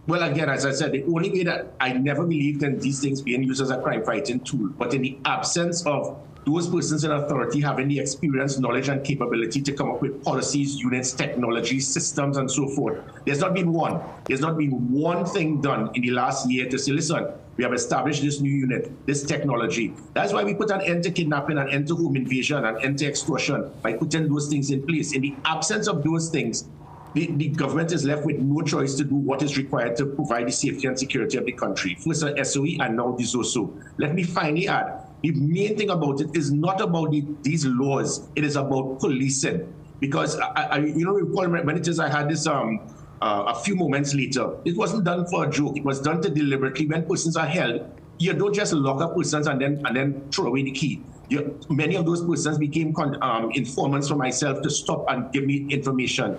Well, again, as I said, the only way that I never believed in these things being used as a crime-fighting tool, but in the absence of those persons in authority having the experience, knowledge, and capability to come up with policies, units, technologies, systems, and so forth. There's not been one thing done in the last year to say, listen, we have established this new unit, this technology. That's why we put an end to kidnapping, an end to home invasion, an end to extortion by putting those things in place. In the absence of those things, the government is left with no choice to do what is required to provide the safety and security of the country. First SOE and now this also. Let me finally add, the main thing about it is not about these laws, it is about policing. Because, you know, when it is I had this a few moments later, it wasn't done for a joke, it was done to deliberately. When persons are held, you don't just lock up persons and then throw away the key. Many of those persons became informants for myself to stop and give me information.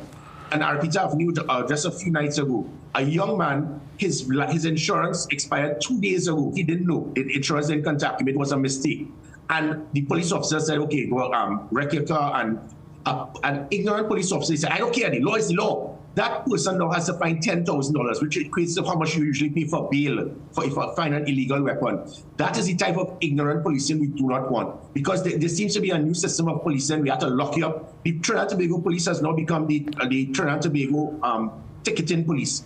And I repeat, I've knew just a few nights ago, a young man, his insurance expired 2 days ago. He didn't know. The insurance didn't contact him. It was a mistake. And the police officer said, okay, well, wreck your car. And an ignorant police officer said, I don't care. The law is the law. That person now has to find $10,000, which equates to how much you usually pay for bail if you find an illegal weapon. That is the type of ignorant policing we do not want. Because there seems to be a new system of policing. We have to lock you up. The Trinidad and Tobago police has now become the Trinidad and Tobago ticketing police.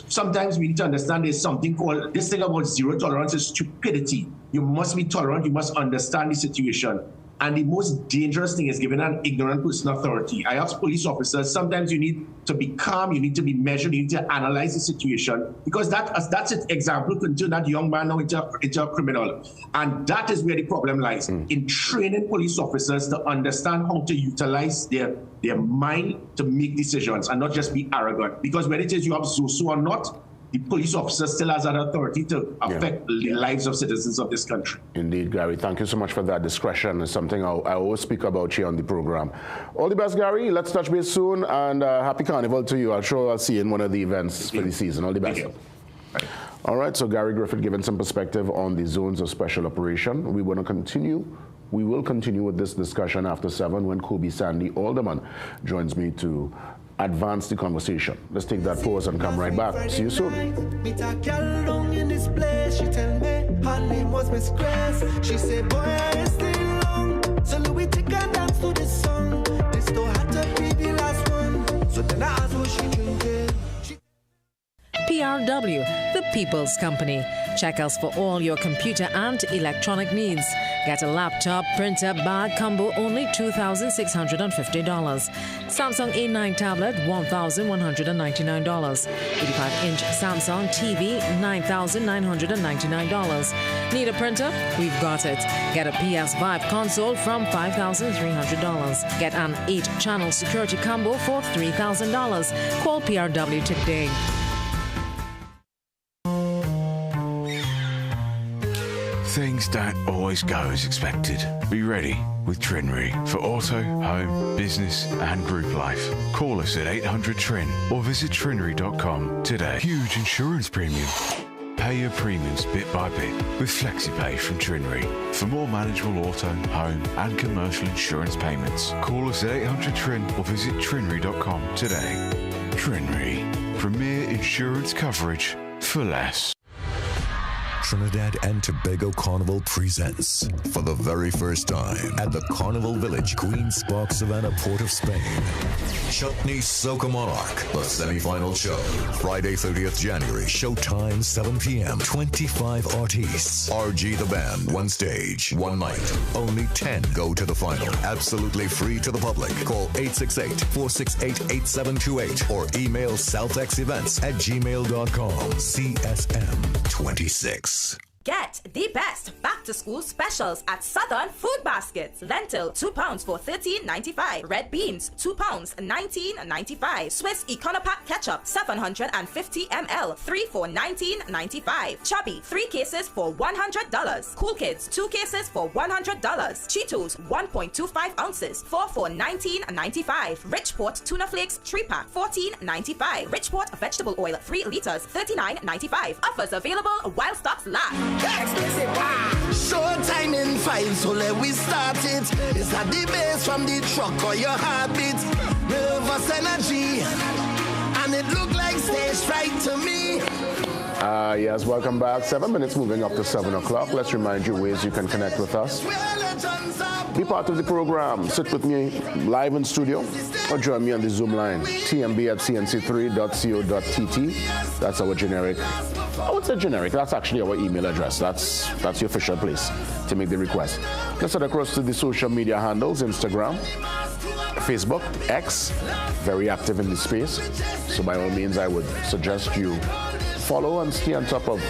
Sometimes we need to understand there's something called, this thing about zero tolerance is stupidity. You must be tolerant. You must understand the situation. And the most dangerous thing is giving an ignorant person authority. I ask police officers, sometimes you need to be calm, you need to be measured, you need to analyze the situation, because that's an example could turn that young man now into a criminal. And that is where the problem lies, in training police officers to understand how to utilize their mind to make decisions and not just be arrogant. Because when it is you have ZOSO or not, the police officer still has an authority to affect the lives of citizens of this country. Indeed, Gary. Thank you so much for that. Discretion is something I always speak about here on the program. All the best, Gary. Let's touch base soon, and happy Carnival to you. I'll see you in one of the events for the season. All the best. All right, so Gary Griffith giving some perspective on the zones of special operation. We will continue with this discussion after 7 when Kobe Sandy Alderman joins me to advance the conversation. Let's take that pause and come right back. See you soon. Meet a girl down in this place. She tell me her name was Miss Grace. She said, boy, I stay long. So Louis take a dance to this song. This don't have to be the last one. So then I asked what she drinking. PRW, the People's Company. Check us for all your computer and electronic needs. Get a laptop, printer, bag combo, only $2,650. Samsung A9 tablet, $1,199. 85-inch Samsung TV, $9,999. Need a printer? We've got it. Get a PS5 console from $5,300. Get an 8-channel security combo for $3,000. Call PRW today. Things don't always go as expected. Be ready with Trinry for auto, home, business and group life. Call us at 800-TRIN or visit trinry.com today. Huge insurance premium. Pay your premiums bit by bit with FlexiPay from Trinry. For more manageable auto, home and commercial insurance payments, call us at 800-TRIN or visit trinry.com today. Trinry. Premier insurance coverage for less. Trinidad and Tobago Carnival presents, for the very first time, at the Carnival Village, Queen's Park, Savannah, Port of Spain, Chutney Soca Monarch, the semi-final show. Friday, 30th January, showtime 7 p.m. 25 artists. RG the band, 1 stage, 1 night. Only 10 go to the final. Absolutely free to the public. Call 868-468-8728 or email southexevents@gmail.com. CSM 26. Get the best back-to-school specials at Southern Food Baskets. Lentil, £2 for $13.95. Red beans, £2, $19.95. Swiss Econopack ketchup, 750 ml, 3 for $19.95. Chubby, 3 cases for $100. Cool Kids, 2 cases for $100. Cheetos, 1.25 ounces, 4 for $19.95. Richport tuna flakes, 3-pack, $14.95. Richport vegetable oil, 3 liters, $39.95. Offers available while stocks last. Showtime in 5, so let we start it. Is that the bass from the truck or your heartbeat? Nervous energy, and it look like stage right to me. Yes, welcome back. 7 minutes moving up to 7 o'clock. Let's remind you ways you can connect with us. Be part of the program. Sit with me live in studio or join me on the Zoom line. tmb@cnc3.co.tt. That's our generic. I would say generic. That's actually our email address. That's the official place to make the request. Let's head across to the social media handles: Instagram, Facebook, X, very active in the space. So by all means, I would suggest you follow and stay on top of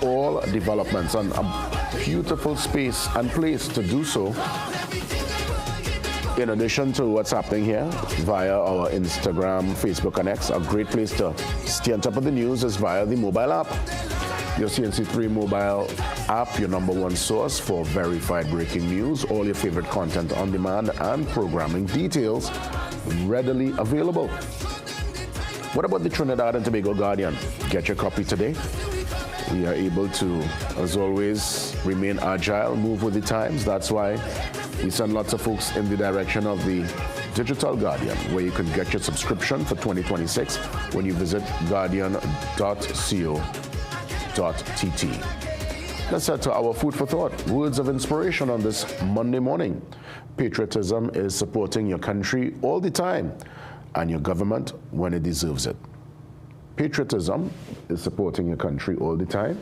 all developments, and a beautiful space and place to do so. In addition to what's happening here via our Instagram, Facebook, and X, a great place to stay on top of the news is via the mobile app. Your CNC3 mobile app, your #1 source for verified breaking news, all your favorite content on demand, and programming details readily available. What about the Trinidad and Tobago Guardian? Get your copy today. We are able to, as always, remain agile, move with the times. That's why we send lots of folks in the direction of the Digital Guardian, where you can get your subscription for 2026 when you visit guardian.co.tt. Let's head to our food for thought. Words of inspiration on this Monday morning. Patriotism is supporting your country all the time and your government when it deserves it. Patriotism is supporting your country all the time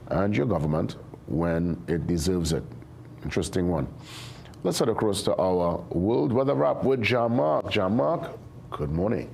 and your government when it deserves it. Interesting one. Let's head across to our world weather wrap with Jean-Marc. Jean-Marc, good morning.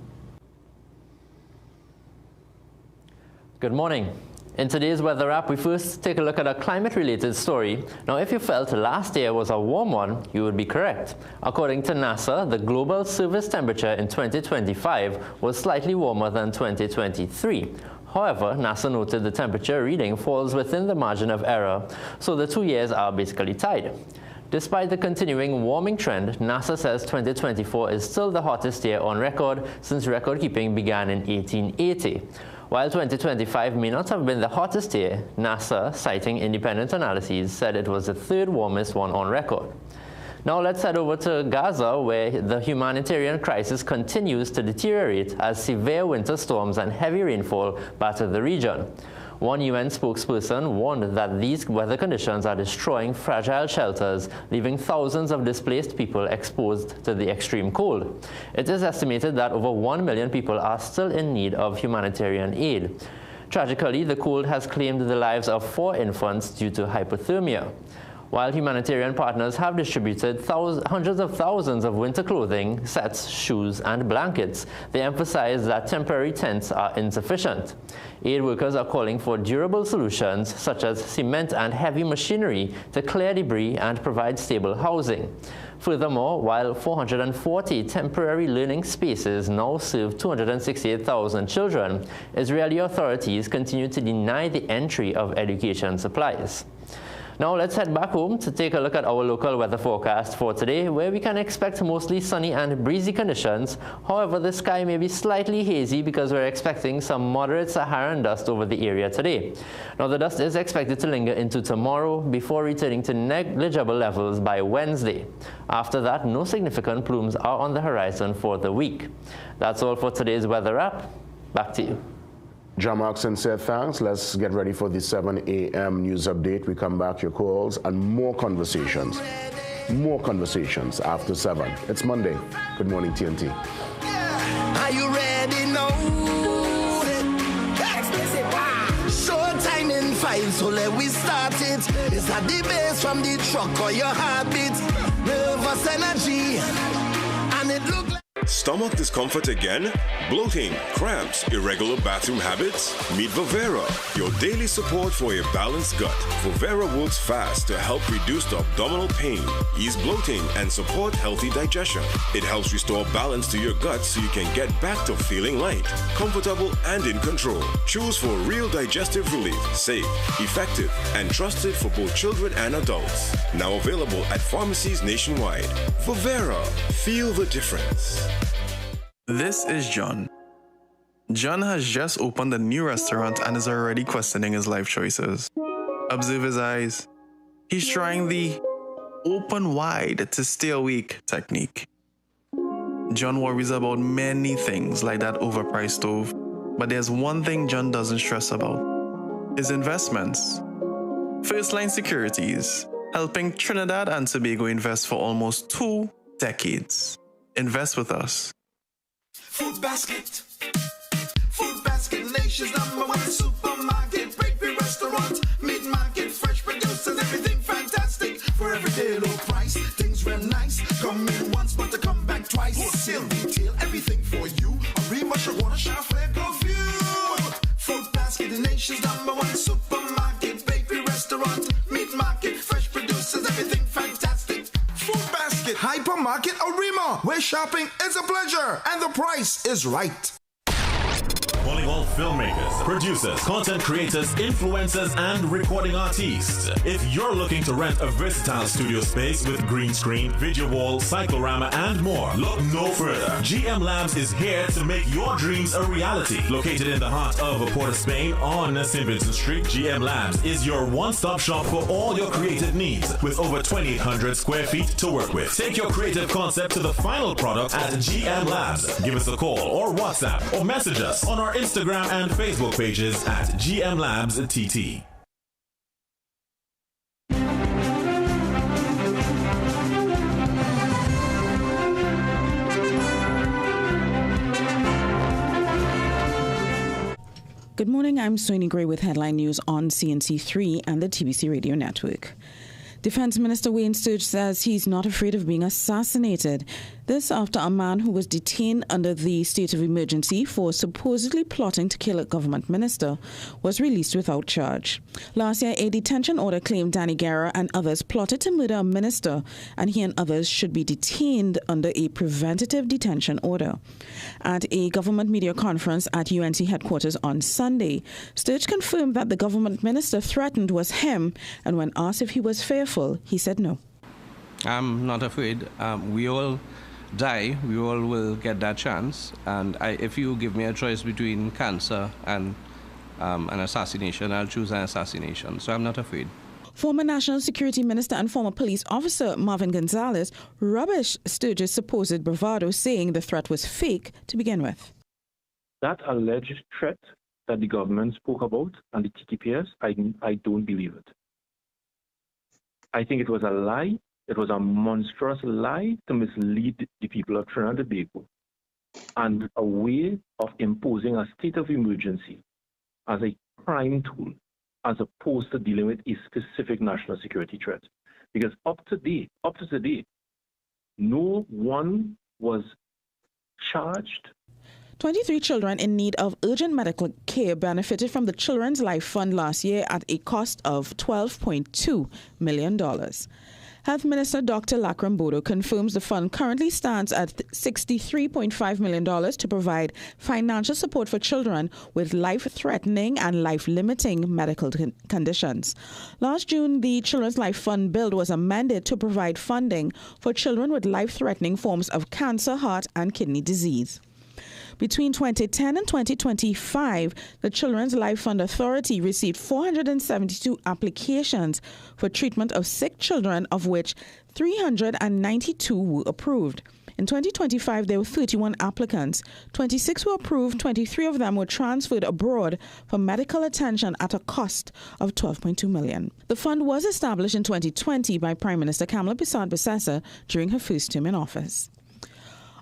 Good morning. In today's weather wrap, we first take a look at a climate-related story. Now, if you felt last year was a warm one, you would be correct. According to NASA, the global surface temperature in 2025 was slightly warmer than 2023. However, NASA noted the temperature reading falls within the margin of error, so the 2 years are basically tied. Despite the continuing warming trend, NASA says 2024 is still the hottest year on record since record keeping began in 1880. While 2025 may not have been the hottest year, NASA, citing independent analyses, said it was the 3rd warmest one on record. Now let's head over to Gaza, where the humanitarian crisis continues to deteriorate as severe winter storms and heavy rainfall batter the region. One UN spokesperson warned that these weather conditions are destroying fragile shelters, leaving thousands of displaced people exposed to the extreme cold. It is estimated that over 1 million people are still in need of humanitarian aid. Tragically, the cold has claimed the lives of 4 infants due to hypothermia. While humanitarian partners have distributed hundreds of thousands of winter clothing, sets, shoes, and blankets, they emphasize that temporary tents are insufficient. Aid workers are calling for durable solutions, such as cement and heavy machinery, to clear debris and provide stable housing. Furthermore, while 440 temporary learning spaces now serve 268,000 children, Israeli authorities continue to deny the entry of education supplies. Now let's head back home to take a look at our local weather forecast for today, where we can expect mostly sunny and breezy conditions. However, the sky may be slightly hazy because we're expecting some moderate Saharan dust over the area today. Now the dust is expected to linger into tomorrow before returning to negligible levels by Wednesday. After that, no significant plumes are on the horizon for the week. That's all for today's weather wrap. Back to you. Jean-Marc, sincere thanks. Let's get ready for the 7 a.m. news update. We come back, your calls, and more conversations. More conversations after 7. It's Monday. Good morning, TNT. Are you ready now? Showtime in 5, so let we start it. Is that the bass from the truck or your heartbeat? Nervous energy, and it look like Stomach discomfort again? Bloating, cramps, irregular bathroom habits? Meet Vivera, your daily support for a balanced gut. Vivera works fast to help reduce the abdominal pain, ease bloating, and support healthy digestion. It helps restore balance to your gut so you can get back to feeling light, comfortable, and in control. Choose for real digestive relief, safe, effective, and trusted for both children and adults. Now available at pharmacies nationwide. Vivera, feel the difference. This is John. John has just opened a new restaurant and is already questioning his life choices. Observe his eyes. He's trying the open wide to stay awake technique. John worries about many things like that overpriced stove, but there's one thing John doesn't stress about: his investments. First Line Securities, helping Trinidad and Tobago invest for almost 2 decades. Invest with us. Food Basket. Food Basket, nation's #1 supermarket, bakery, restaurant, meat market, fresh producers, everything fantastic. For everyday low price, things real nice. Come in once, but to come back twice. Wholesale, retail, everything for you. A remush, a water, shop, fair, go view. Food Basket, the nation's #1 supermarket, bakery, restaurant, meat market, fresh producers, everything fantastic. Food Basket, hypermarket, Arima, where shopping is a pleasure and the price is right. Calling all filmmakers, producers, content creators, influencers, and recording artists. If you're looking to rent a versatile studio space with green screen, video wall, cyclorama, and more, look no further. GM Labs is here to make your dreams a reality. Located in the heart of Port of Spain on St. Vincent Street, GM Labs is your one-stop shop for all your creative needs with over 2,800 square feet to work with. Take your creative concept to the final product at GM Labs. Give us a call or WhatsApp or message us on our Instagram and Facebook pages at GM Labs TT. Good morning, I'm Soini Gray with headline news on CNC3 and the TBC Radio Network. Defense Minister Wayne Sturge says he's not afraid of being assassinated. This after a man who was detained under the state of emergency for supposedly plotting to kill a government minister was released without charge. Last year, a detention order claimed Danny Guerra and others plotted to murder a minister, and he and others should be detained under a preventative detention order. At a government media conference at UNC headquarters on Sunday, Sturge confirmed that the government minister threatened was him, and when asked if he was fearful, he said no. I'm not afraid. We all die. We all will get that chance. And if you give me a choice between cancer and an assassination, I'll choose an assassination. So I'm not afraid. Former National Security Minister and former police officer Marvin Gonzalez rubbished Sturge's supposed bravado, saying the threat was fake to begin with. That alleged threat that the government spoke about and the TTPS, I don't believe it. I think it was a lie. It was a monstrous lie to mislead the people of Trinidad and Tobago, and a way of imposing a state of emergency as a crime tool, as opposed to dealing with a specific national security threat. Because up to today, no one was charged. 23 children in need of urgent medical care benefited from the Children's Life Fund last year at a cost of $12.2 million. Health Minister Dr. Lakram Bodo confirms the fund currently stands at $63.5 million to provide financial support for children with life-threatening and life-limiting medical conditions. Last June, the Children's Life Fund bill was amended to provide funding for children with life-threatening forms of cancer, heart, and kidney disease. Between 2010 and 2025, the Children's Life Fund Authority received 472 applications for treatment of sick children, of which 392 were approved. In 2025, there were 31 applicants. 26 were approved, 23 of them were transferred abroad for medical attention at a cost of $12.2 million. The fund was established in 2020 by Prime Minister Kamala Persad-Bissessar during her first term in office.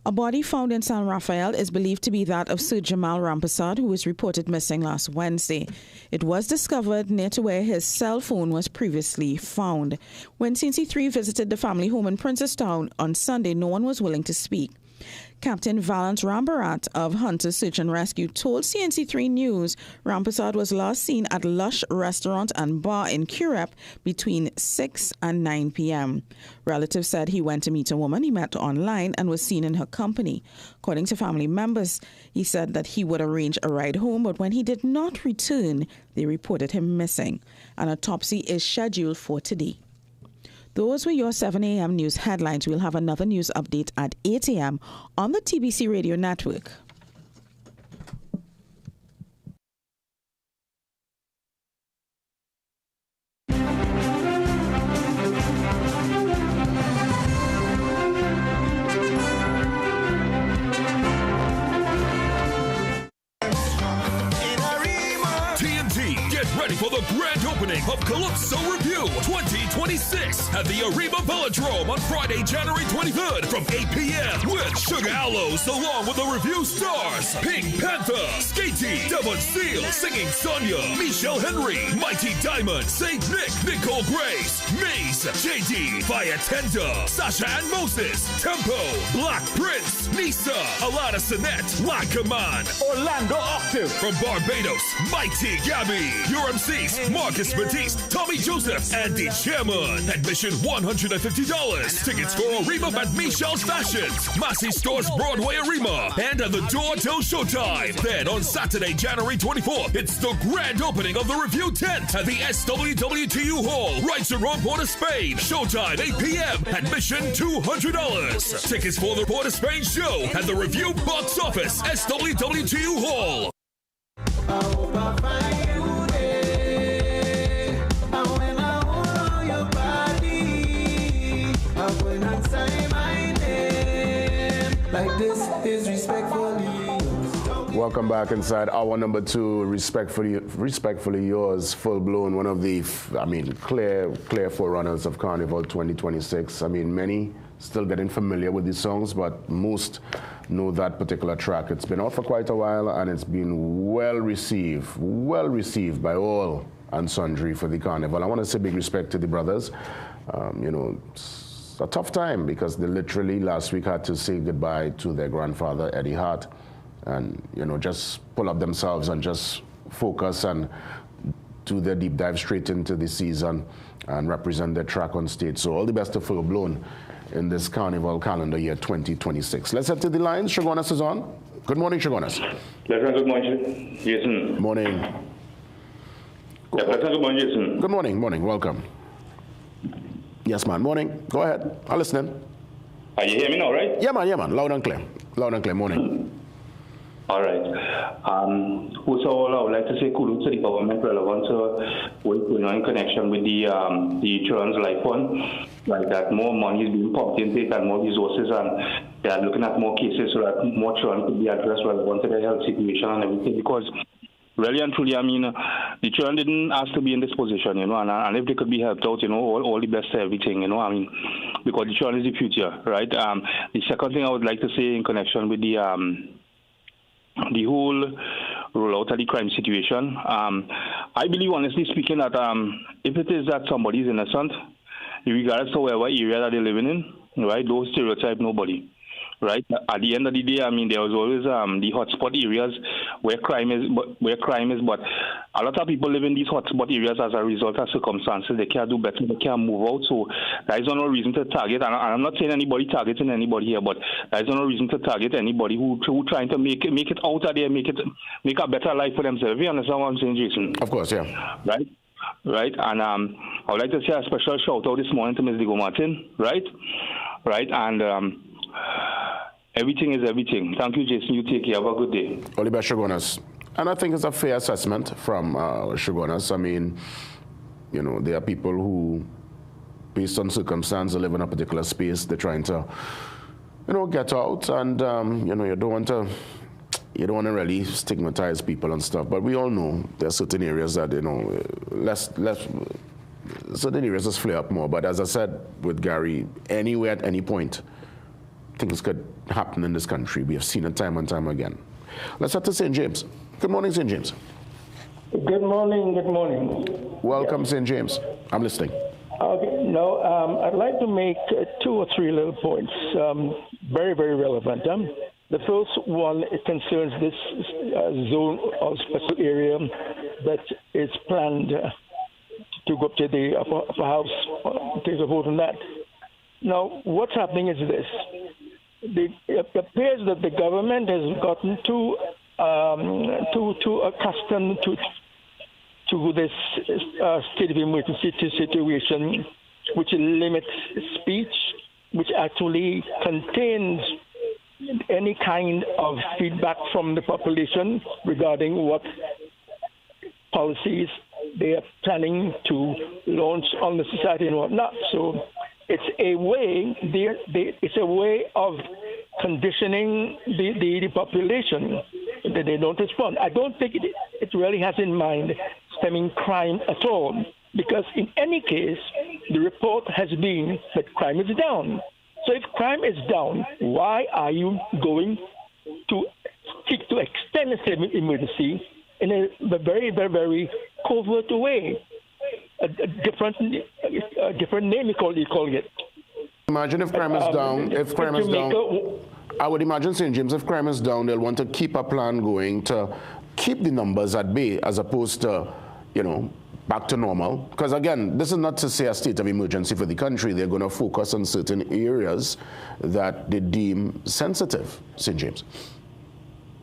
A body found in San Rafael is believed to be that of Sir Jamal Rampasad, who was reported missing last Wednesday. It was discovered near to where his cell phone was previously found. When CNC3 visited the family home in Princestown on Sunday, no one was willing to speak. Captain Valent Rambarat of Hunter Search and Rescue told CNC3 News Rampersad was last seen at Lush Restaurant and Bar in Curep between 6 and 9 p.m. Relatives said he went to meet a woman he met online and was seen in her company. According to family members, he said that he would arrange a ride home, but when he did not return, they reported him missing. An autopsy is scheduled for today. Those were your 7 a.m. news headlines. We'll have another news update at 8 a.m. on the TBC Radio Network. For the grand opening of Calypso Review 2026 at the Arima Velodrome on Friday, January 23rd from 8 p.m. with Sugar Aloes along with the review stars Pink Panther, Skatey, Devon Seal, Singing Sonia, Michelle Henry, Mighty Diamond, Saint Nick, Nicole Grace, Maze, JD, Fire Tender, Sasha and Moses, Tempo, Black Prince, Nisa, Alana Sinette, Lagaman, Orlando Octave from Barbados, Mighty Gabby, your MCs, Marcus Batiste, Tommy Joseph, and the Chairman. Admission $150. Tickets for Arima at Michelle's Fashions, Massey Stores Broadway Arima, and at the door till showtime. Then on Saturday, January 24th, it's the grand opening of the review tent at the SWWTU Hall, right around Port of Spain. Showtime 8 p.m. Admission $200. Tickets for the Port of Spain show at the review box office, SWWTU Hall. Like this is respectfully. Welcome back inside hour number 2. Respectfully yours, full blown. One of the, clear forerunners of Carnival 2026. Many still getting familiar with these songs, but most know that particular track. It's been out for quite a while, and it's been well received by all and sundry for the Carnival. I want to say big respect to the brothers. It's a tough time because they literally last week had to say goodbye to their grandfather, Eddie Hart, and just pull up themselves and just focus and do their deep dive straight into the season and represent their track on stage. So all the best to Full Blown in this Carnival calendar year 2026. Let's head to the lines. Shagonas is on. Good morning, Shagonas. Good morning, Jason. Morning. Good morning, Jason. Good morning. Welcome. Yes, man. Morning. Go ahead. I'm listening. Are you hear me now, right? Yeah, man. Loud and clear. Morning. All right. First of all, I would like to say kudos to the government relevant to what's going on in connection with the Children's Life Fund. Like that more money is being pumped into it and more resources, and they are looking at more cases so that more children could be addressed relevant to their health situation and everything. Because really and truly, the children didn't ask to be in this position, and if they could be helped out, all the best to everything, because the children is the future, right? The second thing I would like to say in connection with the whole rollout of the crime situation, I believe, honestly speaking, that if it is that somebody is innocent, regardless of whatever area that they're living in, right, those stereotype nobody. Right. At the end of the day, there was always the hotspot areas where crime is, but a lot of people live in these hotspot areas as a result of circumstances. They can't do better. They can't move out. So there is no reason to target. And I'm not saying anybody targeting anybody here, but there is no reason to target anybody who trying to make it out of there, make a better life for themselves. You understand what I'm saying, Jason? Of course, yeah. Right. And I would like to say a special shout out this morning to Ms. Digo Martin. Right. And everything is everything. Thank you, Jason. You take care. Have a good day. Oliver Shagonas. And I think it's a fair assessment from Shagonas. There are people who, based on circumstance, live in a particular space. They're trying to, get out, and you don't want to really stigmatize people and stuff. But we all know there are certain areas that certain areas just flare up more. But as I said with Gary, anywhere at any point, things could happen in this country. We have seen it time and time again. Let's head to St. James. Good morning, St. James. Good morning. Welcome, St. James. I'm listening. Okay. I'd like to make 2 or 3 little points. very, very relevant. The first one, it concerns this zone or special area that is planned to go up to the upper house, take a vote on that. Now, what's happening is this. It appears that the government has gotten too accustomed to this state of emergency situation, which limits speech, which actually contains any kind of feedback from the population regarding what policies they are planning to launch on the society and whatnot. So it's a way. It's a way of conditioning the population that they don't respond. I don't think it really has in mind stemming crime at all, because in any case, the report has been that crime is down. So if crime is down, why are you going to seek to extend a state of emergency in a very, very, very covert way? A different name you calling it. Imagine if crime is down. If crime is down, I would imagine, St. James, if crime is down, they'll want to keep a plan going to keep the numbers at bay, as opposed to, back to normal. Because again, this is not to say a state of emergency for the country. They're going to focus on certain areas that they deem sensitive, St. James.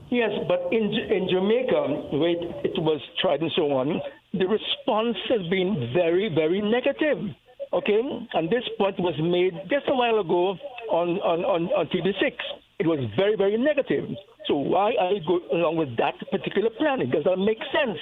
Yes, but in Jamaica, where it was tried and so on, the response has been very, very negative. Okay? And this point was made just a while ago on TV6. It was very, very negative. So why are you going along with that particular plan? It doesn't make sense.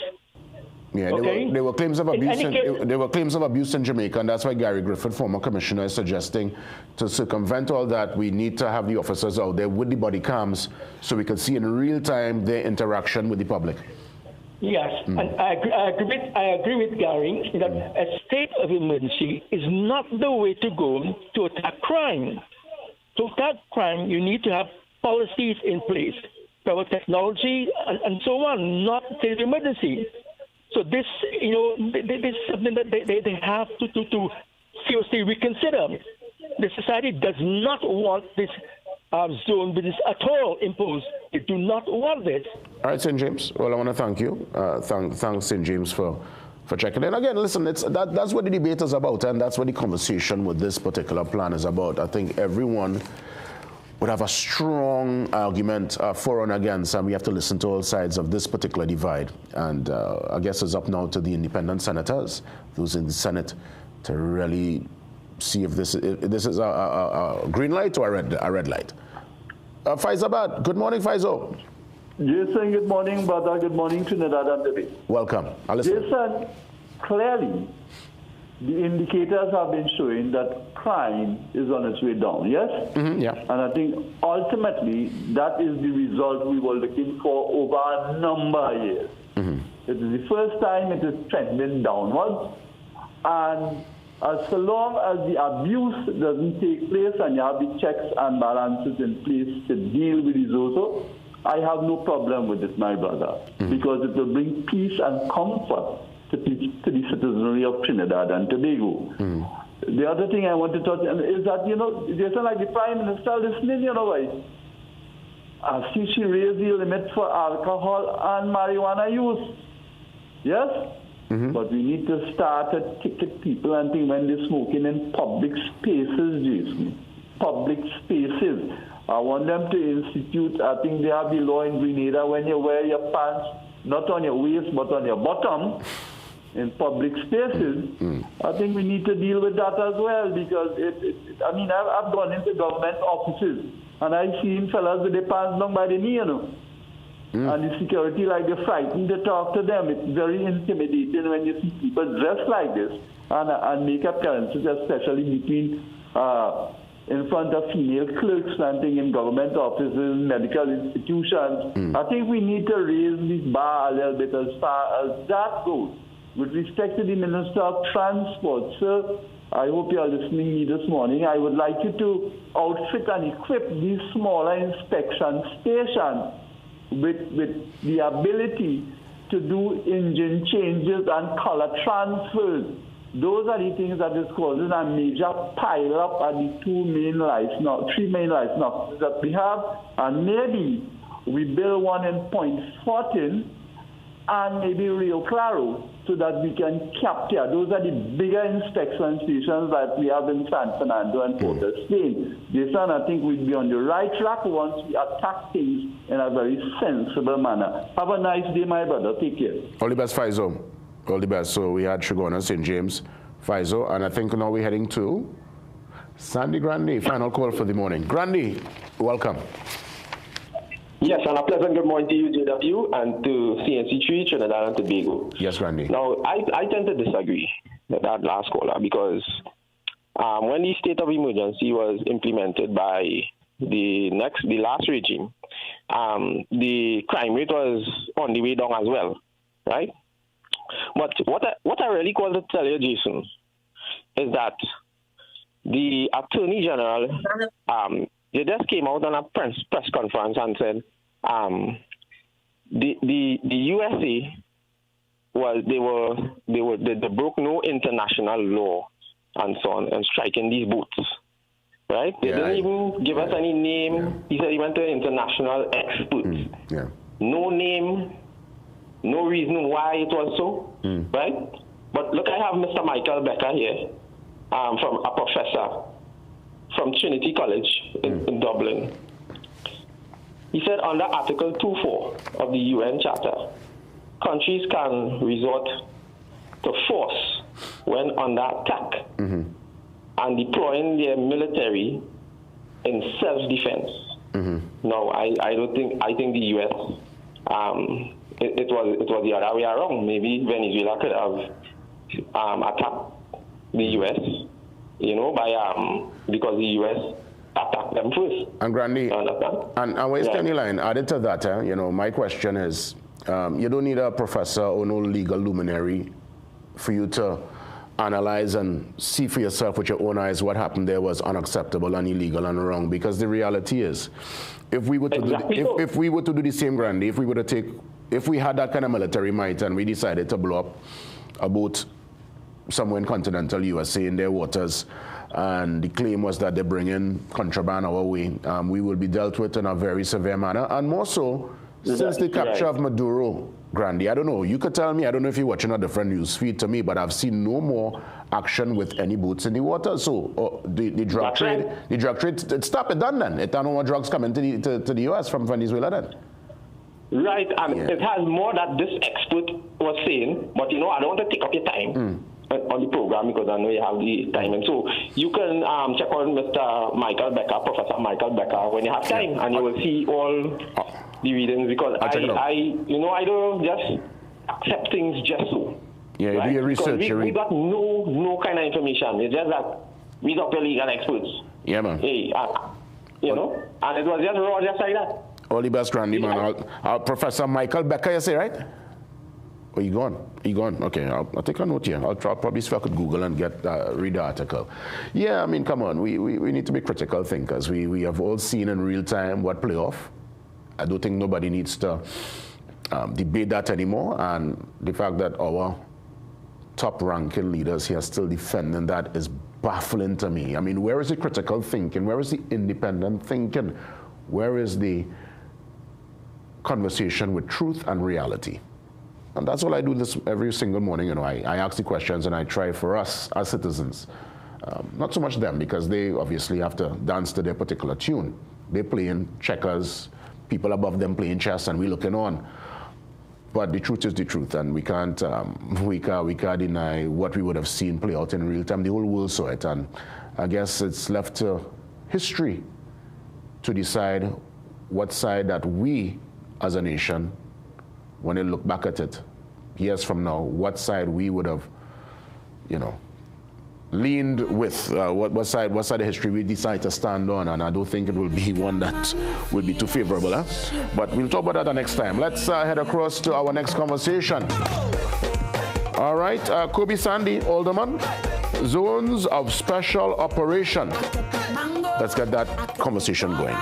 Yeah, okay? there were claims of abuse. There were claims of abuse in Jamaica, and that's why Gary Griffith, former commissioner, is suggesting to circumvent all that, we need to have the officers out there with the body cams so we can see in real time their interaction with the public. Yes, and I agree with Gary that a state of emergency is not the way to go to attack crime. To attack crime, you need to have policies in place, power technology, and so on, not state of emergency. So this, this is something that they have to seriously reconsider. The society does not want this zone business at all imposed. They do not want this. All right, St. James. Well, I want to thank you. Thanks, St. James, for checking in. Again, listen, that's what the debate is about, and that's what the conversation with this particular plan is about. I think everyone would have a strong argument for and against, and we have to listen to all sides of this particular divide. And I guess it's up now to the independent senators, those in the Senate, to really see if this is a green light or a red light. Faizabad, good morning, Faizo. Jason, good morning, brother. Good morning, Trinidad and Tobago. Welcome. Jason, clearly, the indicators have been showing that crime is on its way down, yes? Mm-hmm, yeah. And I think ultimately that is the result we were looking for over a number of years. Mm-hmm. It is the first time it is trending downwards. And so long as the abuse doesn't take place and you have the checks and balances in place to deal with the Zoto, I have no problem with it, my brother, because it will bring peace and comfort to the citizenry of Trinidad and Tobago. The other thing I want to touch on is that, just like the Prime Minister listening, I see she raised the limit for alcohol and marijuana use. Yes? But we need to start to ticket people and think when they're smoking in public spaces, Jason. Public spaces. I want them to institute, I think they have the law in Grenada, when you wear your pants, not on your waist, but on your bottom, in public spaces. I think we need to deal with that as well, because I've gone into government offices, and I've seen fellas with their pants down by the knee, and the security, like, they're frightened to talk to them. It's very intimidating when you see people dressed like this and make appearances, especially between in front of female clerks standing in government offices, medical institutions. I think we need to raise this bar a little bit as far as that goes. With respect to the Minister of Transport, sir, I hope you are listening to me this morning. I would like you to outfit and equip these smaller inspection stations with the ability to do engine changes and color transfers. those are the things that is causing a major pile up at the three main lights now that we have, and maybe we build one in Point 14 and maybe Rio Claro so that we can capture. Those are the bigger inspection stations that we have in San Fernando and Port of Spain. This one, I think, we'd be on the right track once we attack things in a very sensible manner. Have a nice day, my brother. Take care. All the best, Faizo. All the best. So we had Shugona, St. James, Faizo, and I think now we're heading to Sandy Grandi. Final call for the morning. Grandi, welcome. Yes, and a pleasant good morning to you, JW, and to CNC3, Trinidad and Tobago. Yes, Grandi. Now, I tend to disagree with that last caller because when the state of emergency was implemented by the last regime, the crime rate was on the way down as well, right? But what I really call to tell you, Jason, is that the Attorney General, they just came out on a press conference and said the USA they broke no international law and so on and striking these boats, right? They didn't even give us any name. Yeah. He said he went to international experts. No name, no reason why it was so, right? But look, I have Mr. Michael Becker here, from a professor from Trinity College in Dublin. He said under Article 2.4 of the UN Charter, countries can resort to force when under attack and deploying their military in self-defense. No, I think the US, it was the other way around. Maybe Venezuela could have attacked the US, because the US attacked them first. And Grandi, and where's the line? Added to that, my question is, you don't need a professor or no legal luminary for you to analyze and see for yourself with your own eyes what happened there was unacceptable and illegal and wrong. Because the reality is, if we were to do the same, Grandi, if we had that kind of military might and we decided to blow up a boat somewhere in continental USA in their waters, and the claim was that they're bringing contraband our way, we will be dealt with in a very severe manner, and more so since the capture of Maduro. Grandi, I don't know, you could tell me, I don't know if you're watching a different news feed to me, but I've seen no more action with any boats in the water. So the drug trade, it stopped, it done then. It don't know what drugs coming to the US from Venezuela then. Right, and it has more that this expert was saying, but I don't want to take up your time on the program because I know you have the time. And so you can check on Mr. Michael Becker, Professor Michael Becker, when you have time, and you will see all the readings, because I don't just accept things just so. Yeah, right? Do your research. We got no kind of information. It's just that we got the legal experts. Yeah, man. Hey, and it was just raw, just like that. All the best, Grandi, man. Professor Michael Becker, you say, right? Oh, you gone? Okay, I'll take a note here. I'll probably see if I could Google and read the article. Yeah, I mean, come on. We need to be critical thinkers. We have all seen in real time what play off. I don't think nobody needs to debate that anymore. And the fact that our top-ranking leaders here are still defending that is baffling to me. I mean, where is the critical thinking? Where is the independent thinking? Where is the conversation with truth and reality? And that's all I do this every single morning. I ask the questions and I try for us as citizens. Not so much them, because they obviously have to dance to their particular tune. They're playing checkers, people above them playing chess, and we're looking on. But the truth is the truth, and we can't deny what we would have seen play out in real time. The whole world saw it, and I guess it's left to history to decide what side that we as a nation, when they look back at it years from now, what side we would have, leaned with, what side of history we decide to stand on, and I don't think it will be one that will be too favorable. But we'll talk about that the next time. Let's head across to our next conversation. All right, Kobe Sandy, Alderman, zones of special operation. Let's get that conversation going.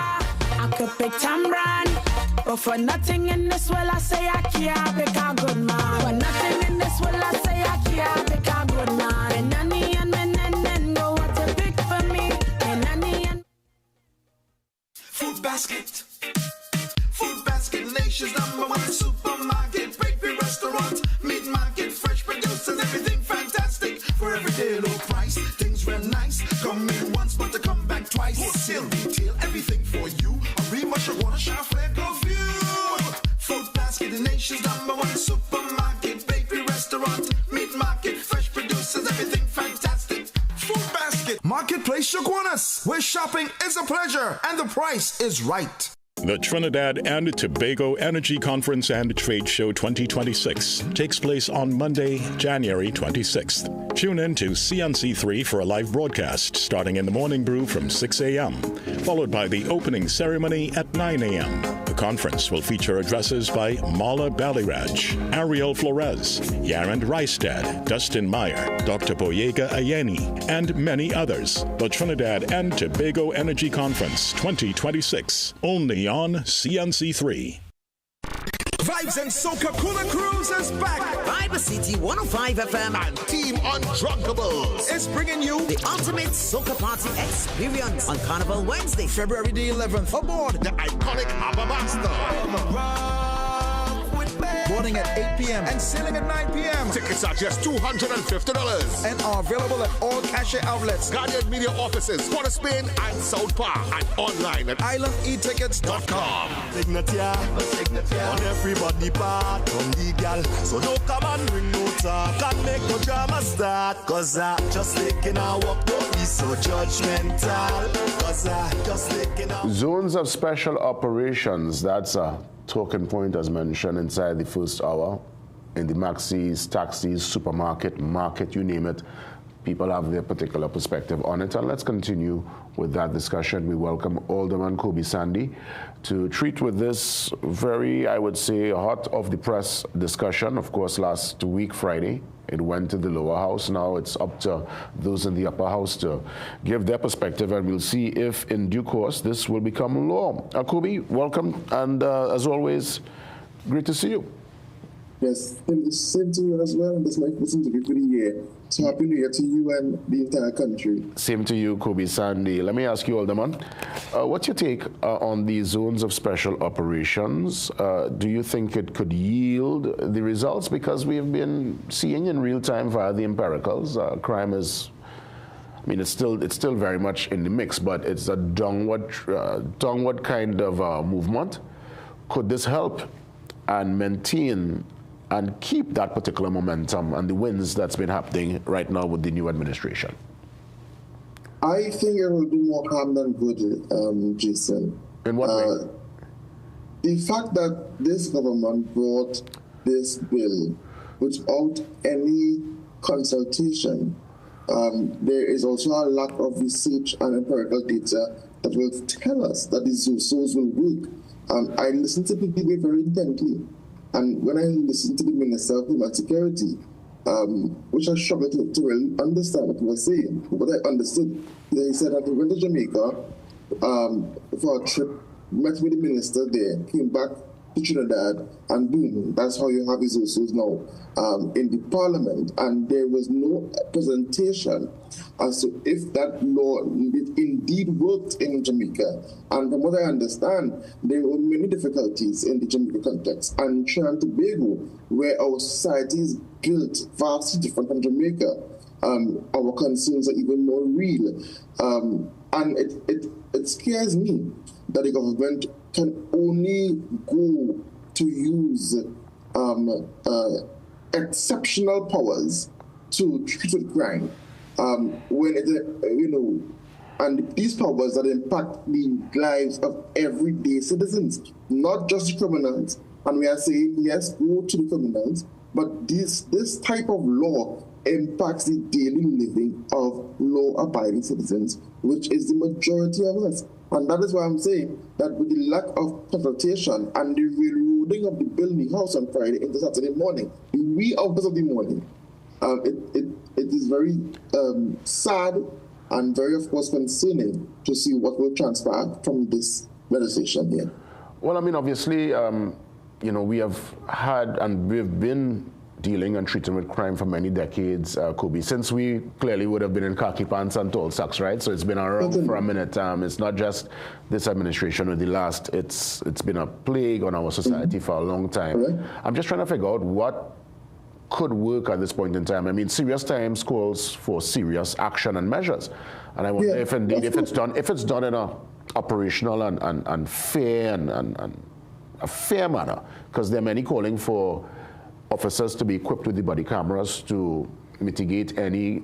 But for nothing in this world I say I can't pick a good man. For nothing in this world I say I can't pick a good man. Marketplace Chaguanas, where shopping is a pleasure and the price is right. The Trinidad and Tobago Energy Conference and Trade Show 2026 takes place on Monday, January 26th. Tune in to CNC3 for a live broadcast starting in the morning brew from 6 a.m., followed by the opening ceremony at 9 a.m. The conference will feature addresses by Mala Baliraj, Ariel Flores, Yarand Reistad, Dustin Meyer, Dr. Boyega Ayeni, and many others. The Trinidad and Tobago Energy Conference 2026, only on CNC3. Vibes and Soca Cooler Cruise is back. Vibe City 105 FM and Team Undrunkables is bringing you the ultimate Soca party experience on Carnival Wednesday, February the 11th, aboard the iconic Harbor Master. Boarding at 8 p.m. and sailing at 9 p.m. Tickets are just $250 and are available at all cashier outlets, Guardian Media offices, Port of Spain and South Park, and online at islandetickets.com. Signature on everybody part from the gal. So don't come and bring no talk and make no drama start. Cause I just taking a walk, don't be so judgmental. Cause I just taking a Zones of special operations, that's a talking point as mentioned inside the first hour. In the maxis, taxis, supermarket, market, you name it, people have their particular perspective on it. And let's continue with that discussion. We welcome Alderman Kobe Sandy to treat with this very, I would say, hot off the press discussion. Of course, last week, Friday, it went to the lower house. Now it's up to those in the upper house to give their perspective, and we'll see if in due course this will become law. Kobe, welcome, and as always, great to see you. Yes, same to you as well, and this might listen to you for the year. So happy New Year to you and the entire country. Same to you, Kobe Sandy. Let me ask you, Alderman, what's your take on the zones of special operations? Do you think it could yield the results? Because we've been seeing in real time via the empiricals, crime is, I mean, it's still very much in the mix, but it's a downward kind of movement. Could this help and maintain and keep that particular momentum and the wins that's been happening right now with the new administration? I think it will do more harm than good, Jason. In what way? The fact that this government brought this bill without any consultation, there is also a lack of research and empirical data that will tell us that these zones will work. I listened to people very intently. And when I listened to the Minister of Homeland Security, which I struggled to really understand what he was saying, but I understood, he said that he went to Jamaica for a trip, met with the minister there, came back to Trinidad, and boom, that's how you have his issues now in the parliament. And there was no presentation as to if that law indeed worked in Jamaica. And from what I understand, there were many difficulties in the Jamaica context. And Trinidad and Tobago, where our society is built vastly different from Jamaica, our concerns are even more real. And it scares me that the government can only go to use exceptional powers to treat with crime when it, and these powers that impact the lives of everyday citizens, not just the criminals. And we are saying, yes, go to the criminals, but this type of law impacts the daily living of law-abiding citizens, which is the majority of us. And that is why I'm saying that with the lack of consultation and the reloading of the bill in the House on Friday into Saturday morning, the wee hours of the morning, it is very sad and very, of course, concerning to see what will transpire from this legislation here. Well, I mean, obviously, we have had and we've been dealing and treating with crime for many decades, Kobe, since we clearly would have been in khaki pants and tall socks, right? So it's been around for a minute. It's not just this administration or the last. It's been a plague on our society for a long time. Right. I'm just trying to figure out what could work at this point in time. I mean, serious times calls for serious action and measures. And I wonder if indeed, if it's done in a operational and fair and a fair manner, because there are many calling for officers to be equipped with the body cameras to mitigate any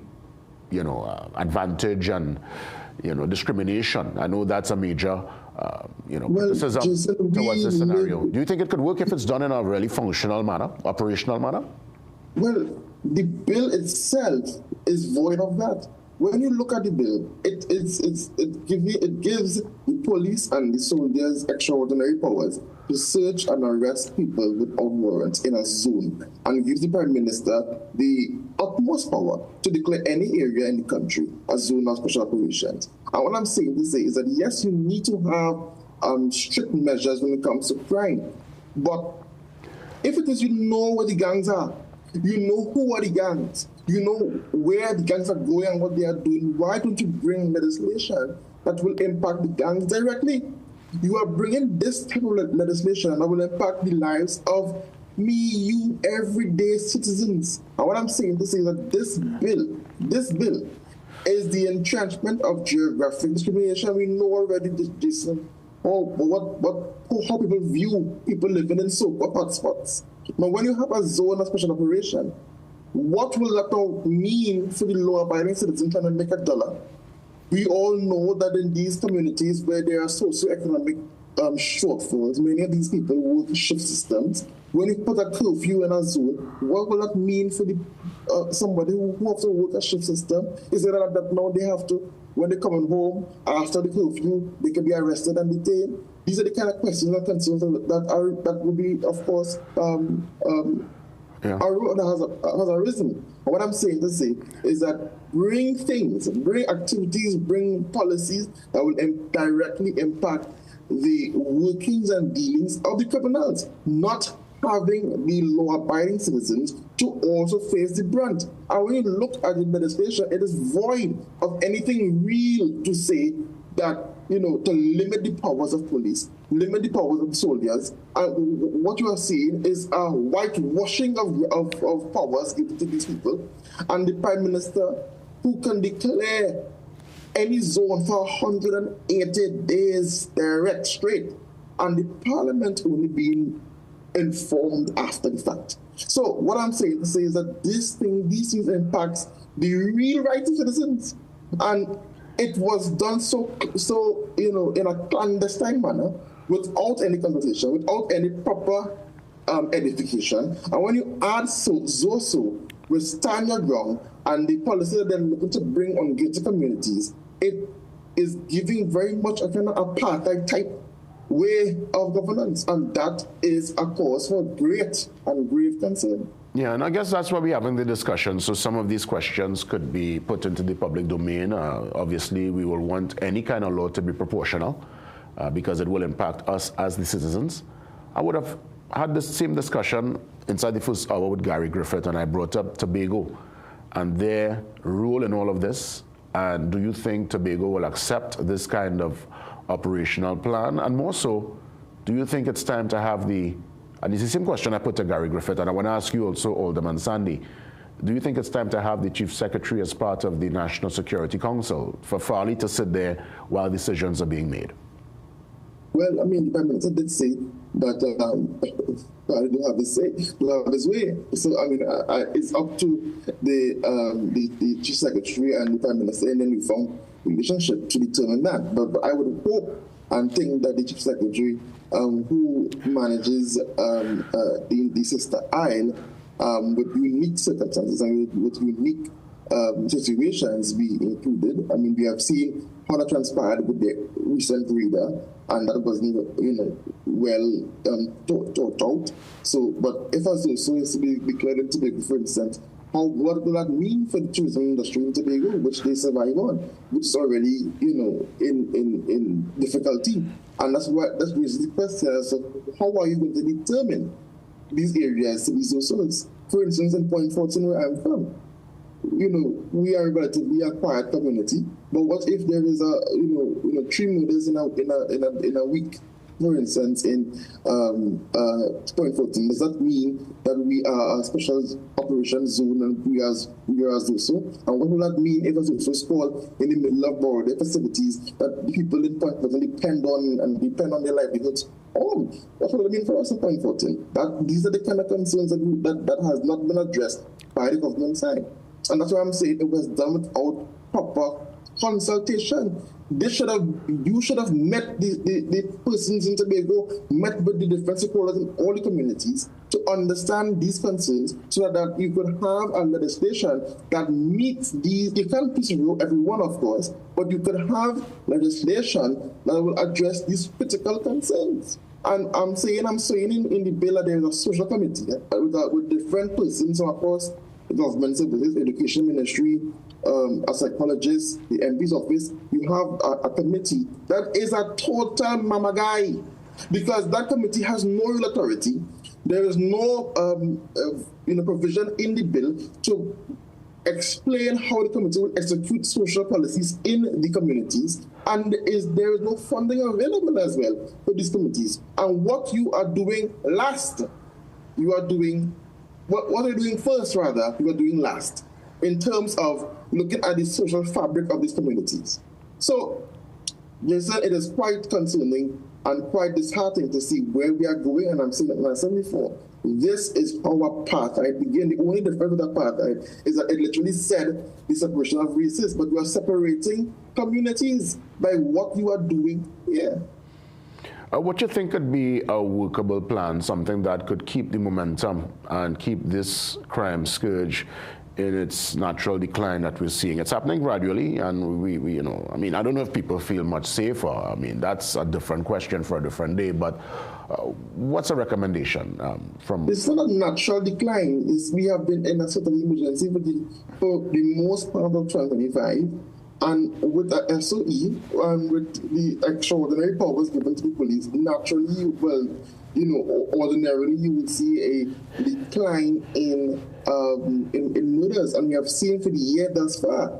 advantage and, discrimination. I know that's a major, criticism towards this scenario. Do you think it could work if it's done in a really functional manner, operational manner? Well, the bill itself is void of that. When you look at the bill, it gives the police and the soldiers extraordinary powers to search and arrest people without warrants in a zone, and gives the Prime Minister the utmost power to declare any area in the country a zone of special operations. And what I'm saying to say is that yes, you need to have strict measures when it comes to crime, but if it is where the gangs are, who are the gangs, where the gangs are going and what they are doing, why don't you bring legislation that will impact the gangs directly? You are bringing this type of legislation that will impact the lives of me, you, everyday citizens. And what I'm saying to say is that this bill is the entrenchment of geographic discrimination. We know already, Jason, how people view people living in so-called hotspots. Now, when you have a zone of special operation, what will that now mean for the law-abiding citizen trying to make $1? We all know that in these communities where there are socioeconomic shortfalls, many of these people work shift systems. When you put a curfew in a zone, what will that mean for the somebody who has to work a shift system? Is it that now they have to, when they're coming home after the curfew, they can be arrested and detained? These are the kind of questions and concerns that will be, of course, has arisen. And what I'm saying to say is that bring activities, bring policies that will directly impact the workings and dealings of the criminals, not having the law-abiding citizens to also face the brunt. And when you look at the legislation, it is void of anything real to say that, to limit the powers of police, limit the powers of soldiers. And what you are seeing is a whitewashing of powers given to these people. And the Prime Minister, who can declare any zone for 180 days direct straight, and the Parliament only being informed after the fact. So what I'm saying to say is that these things impacts the real rights of citizens. And it was done so in a clandestine manner, without any consultation, without any proper edification. And when you add Zoso with stand your ground and the policy that they're looking to bring on gated communities, it is giving very much a kind of apartheid type way of governance, and that is a cause for great and grave concern. Yeah, and I guess that's why we're having the discussion. So some of these questions could be put into the public domain. Obviously, we will want any kind of law to be proportional because it will impact us as the citizens. I would have had the same discussion inside the first hour with Gary Griffith, and I brought up Tobago and their role in all of this. And do you think Tobago will accept this kind of operational plan? And more so, do you think it's time to have and it's the same question I put to Gary Griffith, and I want to ask you also, Alderman Sandy, do you think it's time to have the Chief Secretary as part of the National Security Council for Farley to sit there while decisions are being made? Well, I mean, the Prime Minister did say that Farley do have his way. So, I mean, it's up to the Chief Secretary and the Prime Minister in any form relationship to determine that. But I would hope and think that the Chief Secretary, who manages the Sister Isle with unique circumstances and with unique situations, be included. I mean, we have seen how that transpired with the recent reader, and that wasn't, well thought out. So, but if as also is to be declared in Tobago, for instance, what will that mean for the tourism industry in Tobago, which they survive on, which is already, in difficulty? And that's raises the question as to how are you going to determine these areas to be so zones? For instance, in Point 14, where I'm from, we are relatively a quiet community, but what if there is 3 murders in a week, for instance, in Point 14? Does that mean that we are a special operations zone and we are Zoso? And what will that mean if a Zoso is called in the middle of border facilities that the people in Point 14 depend on their livelihoods on? What will it mean for us in Point 14? These are the kind of concerns that has not been addressed by the government side. And that's why I'm saying it was done without proper consultation. You should have met the persons in Tobago, met with the different stakeholders in all the communities to understand these concerns so that you could have a legislation that meets these. You can't piecemeal everyone, of course, but you could have legislation that will address these critical concerns. And I'm saying in the bill that there is a social committee with different persons, so of course, the government services, education ministry, a psychologist, the MP's office. You have a committee that is a total mamagai, because that committee has no real authority. There is no provision in the bill to explain how the committee will execute social policies in the communities, and there is no funding available as well for these committees. And what you are doing last, you are doing what are you doing first, rather, you are doing last, in terms of looking at the social fabric of these communities. So, Jason, it is quite concerning and quite disheartening to see where we are going, and I'm saying that, like I said before, this is how apartheid began. The only difference with apartheid is that it literally said the separation of races, but you are separating communities by what you are doing here. What you think could be a workable plan, something that could keep the momentum and keep this crime scourge in its natural decline that we're seeing? It's happening gradually, and we I mean, I don't know if people feel much safer. I mean, that's a different question for a different day, but what's a recommendation from... It's not a natural decline. We have been in a sort of emergency for the most part of 2025. And with the SOE and with the extraordinary powers given to the police, naturally, ordinarily you would see a decline in murders, and we have seen for the year thus far.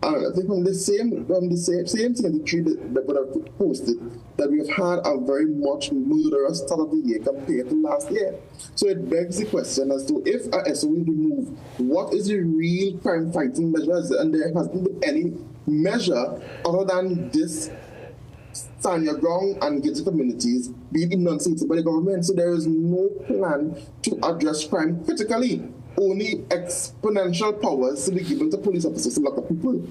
I think from the same CNC3 that would have posted that we have had a very much murderous start of the year compared to last year. So it begs the question as to if a SOE removed, what is the real crime fighting measures? And there hasn't been any measure other than this stand your ground and get to communities, be enunciated by the government. So there is no plan to address crime critically. Only exponential powers to be given to police officers to lock up people.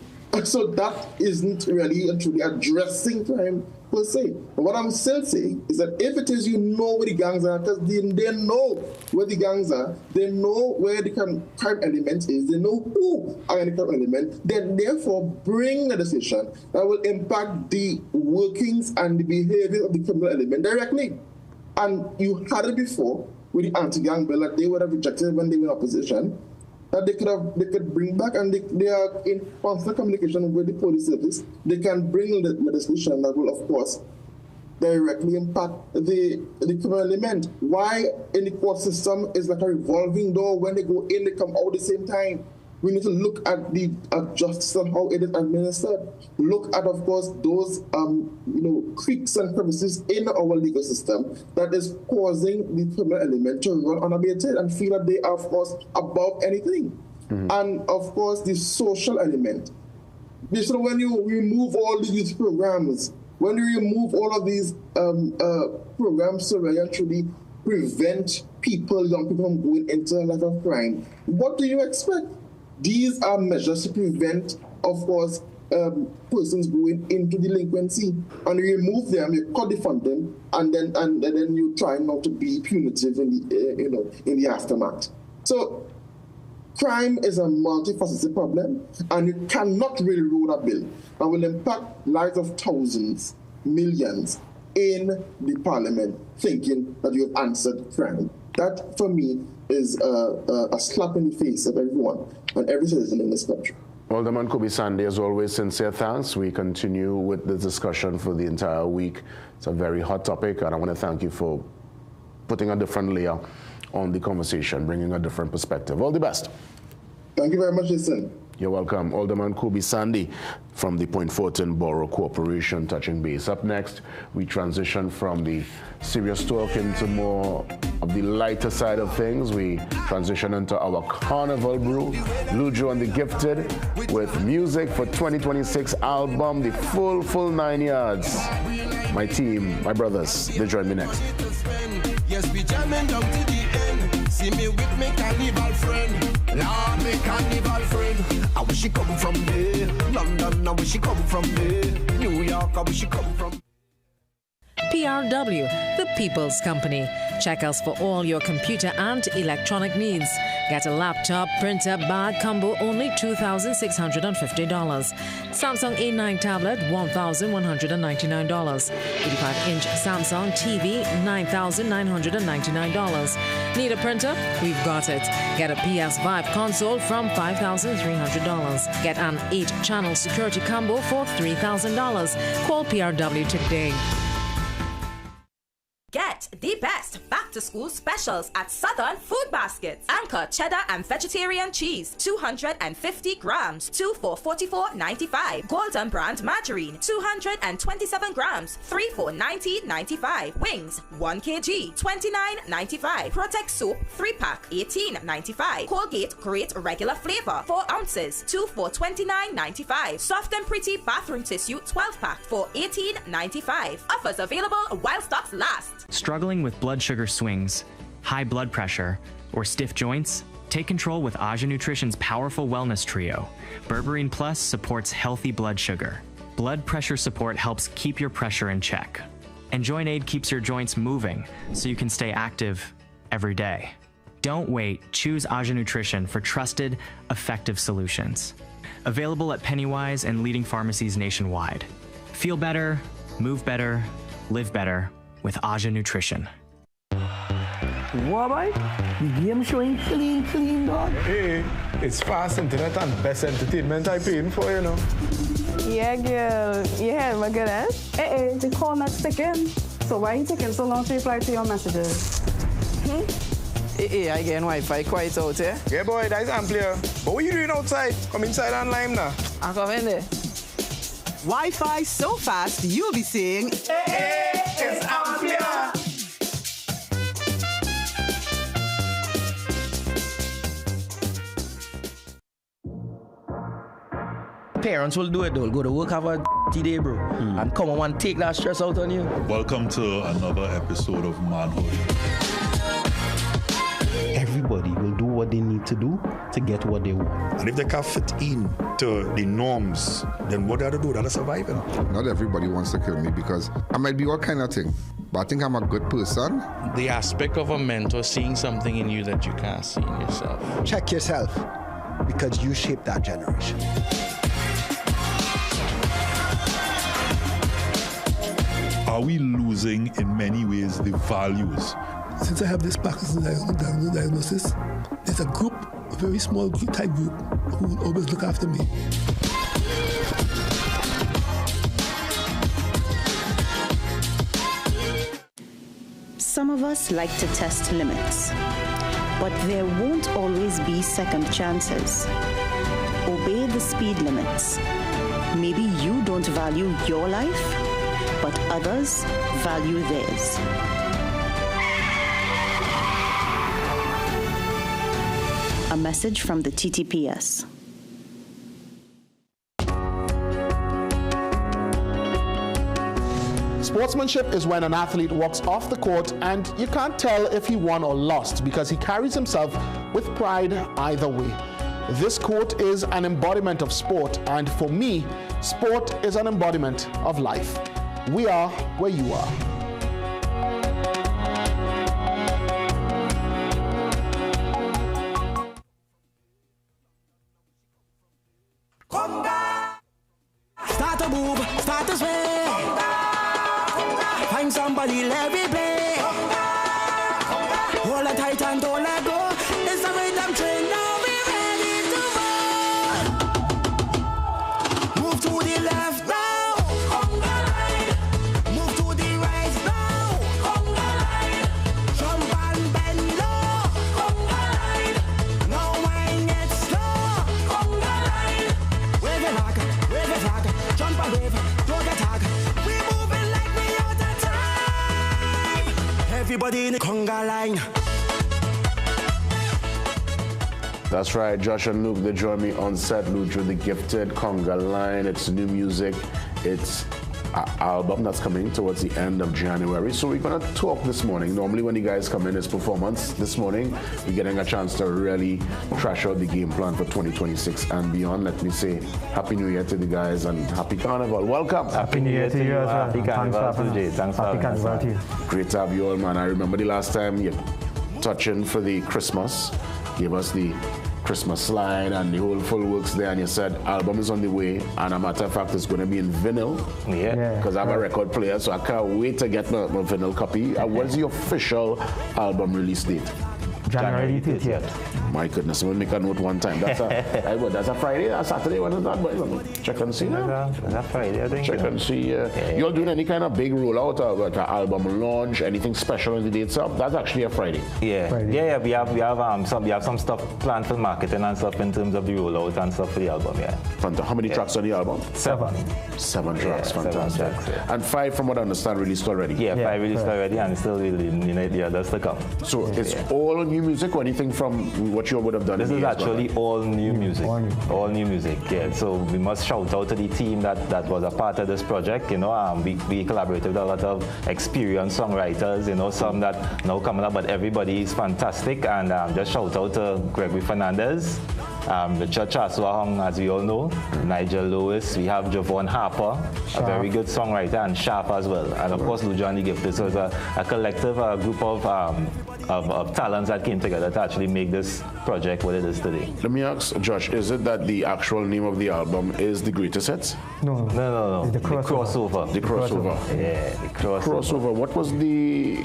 So that isn't really and truly addressing crime per se. But what I'm still saying is that if it is where the gangs are, because they know where the gangs are, they know where the crime element is, they know who are in the crime element, then therefore bring legislation that will impact the workings and the behavior of the criminal element directly. And you had it before with the anti-gang bill that they would have rejected when they were in opposition, that they could bring back, and they are in constant communication with the police service. They can bring legislation that will, of course, directly impact the criminal element. Why in the court system is like a revolving door? When they go in, they come out at the same time. We need to look at the justice and how it is administered. Look at, of course, those creaks and crevices in our legal system that is causing the criminal element to run unabated and feel that they are, of course, above anything. Mm-hmm. And, of course, the social element. So when you remove all the youth programs, when you remove all of these programs to really actually prevent young people from going into a life of crime, what do you expect? These are measures to prevent, of course, persons going into delinquency, and you remove them, you cut the funding, and then you try not to be punitive in the aftermath. So, crime is a multifaceted problem, and you cannot really roll a bill that will impact lives of thousands, millions in the parliament, thinking that you have answered crime. That, for me, is a slap in the face of everyone and every citizen in this country. Alderman Kobe Sandy, as always, sincere thanks. We continue with the discussion for the entire week. It's a very hot topic, and I want to thank you for putting a different layer on the conversation, bringing a different perspective. All the best. Thank you very much, Jason. You're welcome. Alderman Kobe Sandy from the Point Fortin Borough Corporation touching base. Up next, we transition from the serious talk into more of the lighter side of things. We transition into our Carnival Brew, Lujo and the Gifted, with music for 2026 album, the full 9 yards. My team, my brothers, they join me next. Yes, we jamming down to the end. See me with me carnival friend. Lord, me carnival friend. I wish she come from there. London, I wish she come from there. New York, I wish she come from. PRW, the People's Company. Check us for all your computer and electronic needs. Get a laptop, printer, bag combo, only $2,650. Samsung A9 tablet, $1,199. 85-inch Samsung TV, $9,999. Need a printer? We've got it. Get a PS5 console from $5,300. Get an 8-channel security combo for $3,000. Call PRW today. Get the best back-to-school specials at Southern Food Baskets. Anchor cheddar and vegetarian cheese, 250 grams, 2 for $44.95. Golden brand margarine, 227 grams, 3 for $19.95. Wings, 1 kg, $29.95. Protect soap, 3-pack, $18.95. Colgate Great Regular Flavor, 4 ounces, 2 for $29.95. Soft and Pretty bathroom tissue, 12-pack for $18.95. Offers available while stocks last. Struggling with blood sugar swings, high blood pressure, or stiff joints? Take control with Aja Nutrition's powerful wellness trio. Berberine Plus supports healthy blood sugar. Blood pressure support helps keep your pressure in check. And Joint Aid keeps your joints moving so you can stay active every day. Don't wait. Choose Aja Nutrition for trusted, effective solutions. Available at Pennywise and leading pharmacies nationwide. Feel better, move better, live better with Aja Nutrition. What, boy? The game showing clean, dog. Hey, it's fast internet and best entertainment I paying for, you know. Yeah, girl. You heard my good, eh? Hey, the call not sticking. So why are you taking so long to reply to your messages? Hey, I get Wi-Fi quite out, eh? Yeah, boy, that's ampler. But what are you doing outside? Come inside and lime now. I'll come in there. Wi-Fi so fast, you'll be saying, hey, it's amplia. Parents will do it, they'll go to work, have a day, bro, and come on and take that stress out on you. Welcome to another episode of Manhood. Everybody will do what they need to do to get what they want. And if they can't fit in to the norms, then what they have to do? They're surviving. Not everybody wants to kill me because I might be all kind of thing, but I think I'm a good person. The aspect of a mentor seeing something in you that you can't see in yourself. Check yourself, because you shaped that generation. Are we losing in many ways the values? Since I have this Parkinson's diagnosis, there's a group, a very small group, type group, who will always look after me. Some of us like to test limits, but there won't always be second chances. Obey the speed limits. Maybe you don't value your life, but others value theirs. A message from the TTPS. Sportsmanship is when an athlete walks off the court and you can't tell if he won or lost because he carries himself with pride either way. This quote is an embodiment of sport, and for me, sport is an embodiment of life. We are where you are. Start to move, start to sway. Find somebody, let me play. Hold it tight and don't let go. It's the rhythm train, now we ready to move. Move to the left now. Move to the right now. Jump and bend low. Now wind it slow. Wave it back, jump and wave, don't get tag. We moving like we out of time. Everybody in the conga line. That's right, Josh and Luke, they join me on set. Luke, the gifted conga line. It's new music. It's album that's coming towards the end of January. So we're going to talk this morning. Normally when you guys come in, it's performance. This morning, we're getting a chance to really trash out the game plan for 2026 and beyond. Let me say Happy New Year to the guys and Happy Carnival. Welcome. Happy New Year to you as well. Happy Carnival to Jay. Thanks for having us. Happy Carnival to you. Great to have you all, man. I remember the last time you touching for the Christmas, gave us the Christmas slide and the whole full works there, and you said album is on the way, and a matter of fact it's going to be in vinyl, because I have a record player, so I can't wait to get my vinyl copy. What is the official album release date? January 30th. My goodness, we'll make a note one time. That's a Friday, a Saturday, when is that? Check and see now. That's Friday, I think. Check and see. You're doing any kind of big rollout of like an album launch, anything special on the dates up? That's actually a Friday. Yeah. We have some stuff planned for marketing and stuff in terms of the rollout and stuff for the album. How many tracks on the album? 7. 7 tracks, fantastic. 7 tracks, And 5, from what I understand, released already. 5 released already, and still the others to come. So it's all new music, or anything from what you would have done? This is actually all new music. All new music, yeah. So we must shout out to the team that was a part of this project. You know, we collaborated with a lot of experienced songwriters. You know, some that now coming up, but everybody is fantastic. And just shout out to Gregory Fernandez, Richard Chaswahong, as we all know, Nigel Lewis. We have Javon Harper, a very good songwriter, and Sharp as well. And of course, Lujani Gifted. So it's a collective group of talents that came together to actually make this project what it is today. Let me ask, Josh, is it that the actual name of the album is The Greatest Hits? No. It's the crossover. The crossover. Yeah, the crossover. What was the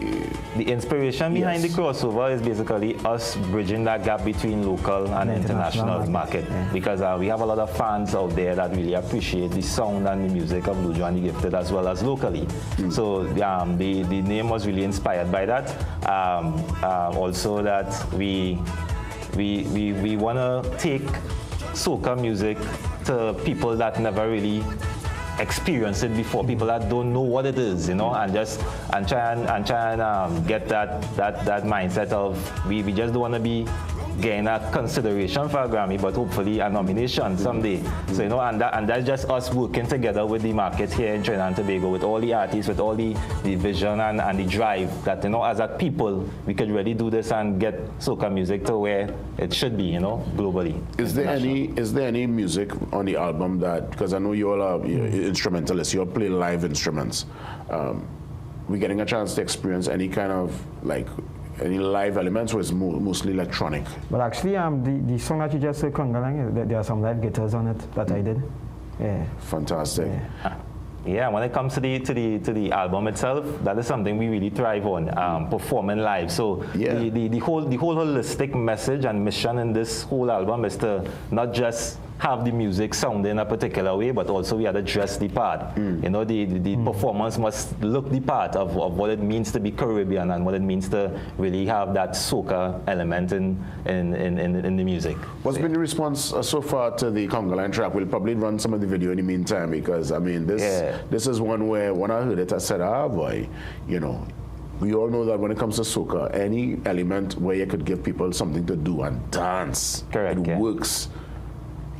inspiration behind the crossover is basically us bridging that gap between local and international market. Because we have a lot of fans out there that really appreciate the sound and the music of Lujo and the Gifted as well as locally. So the name was really inspired by that. Also that we want to take soca music to people that never really experienced it before, people that don't know what it is, you know, and try and get that mindset of we just don't want to be getting a consideration for a Grammy, but hopefully a nomination someday. So, you know, and that's just us working together with the market here in Trinidad and Tobago, with all the artists, with all the vision and the drive that, you know, as a people, we could really do this and get soca music to where it should be, you know, globally. Is there any music on the album that, because I know you all are instrumentalists, you all play live instruments. We're getting a chance to experience any kind of like any live elements, or is mostly electronic? But actually, the song that you just said, Kongalang, there are some live guitars on it that I did. Yeah. Fantastic. Yeah, when it comes to the album itself, that is something we really thrive on, performing live. So the whole holistic message and mission in this whole album is to not just have the music sound in a particular way, but also we have to dress the part. You know, the performance must look the part of what it means to be Caribbean and what it means to really have that soca element in the music. What's been the response so far to the Conga Line track? We'll probably run some of the video in the meantime, because I mean this is one where when I heard it I said, boy, you know, we all know that when it comes to soca, any element where you could give people something to do and dance, it works.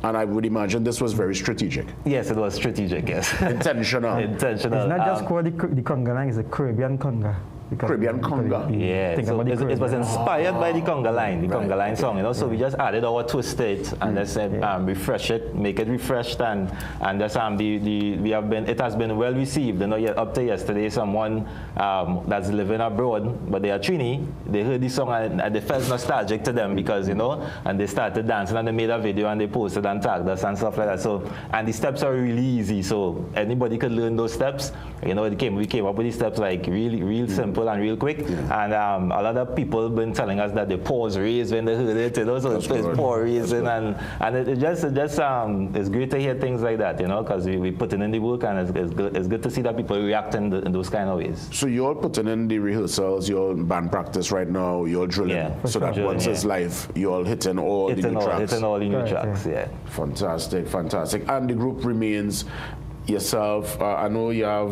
And I would imagine this was very strategic. Yes, it was strategic, yes. Intentional. Intentional. It's not just called the conga line, it's a Caribbean conga. Caribbean conga. Yeah, so it was inspired by the conga line song, you know. So we just added our twist to it and just refresh it, make it refreshed, and just it has been well received. You know, up to yesterday, someone that's living abroad, but they are Trini, they heard the song and they felt nostalgic to them, because, you know, and they started dancing and they made a video and they posted and tagged us and stuff like that. So, and the steps are really easy, so anybody could learn those steps. You know, we came up with these steps like real simple and real quick, and a lot of people been telling us that the paws raised when they heard it, you know, so it's paw raising, and it just it's great to hear things like that, you know, because we put in the work, and it's good to see that people react in those kind of ways. So you're putting in the rehearsals, you're band practice right now, you're drilling, so that once it's live, you're hitting all the new tracks. Hitting all the new tracks, Fantastic, fantastic. And the group remains yourself, I know you have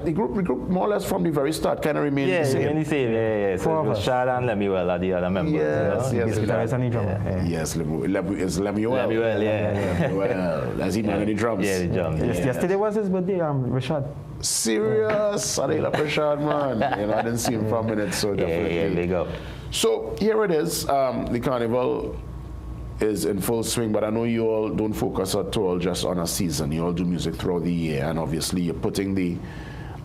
the group more or less from the very start kind of remained the same. Yeah, so it was Shad and Lemuel are the other members. Yes, you know? yes. Guitarist and the drummer. Yes, Lemuel. Lemuel, yeah. Well, as he man the drums. Yeah, the drums. Yesterday was his birthday, Rashad. Serious? I love Rashad, man. You know, I didn't see him for a minute, so definitely. Yeah, big up. So here it is. The carnival is in full swing, but I know you all don't focus at all just on a season. You all do music throughout the year, and obviously you're putting the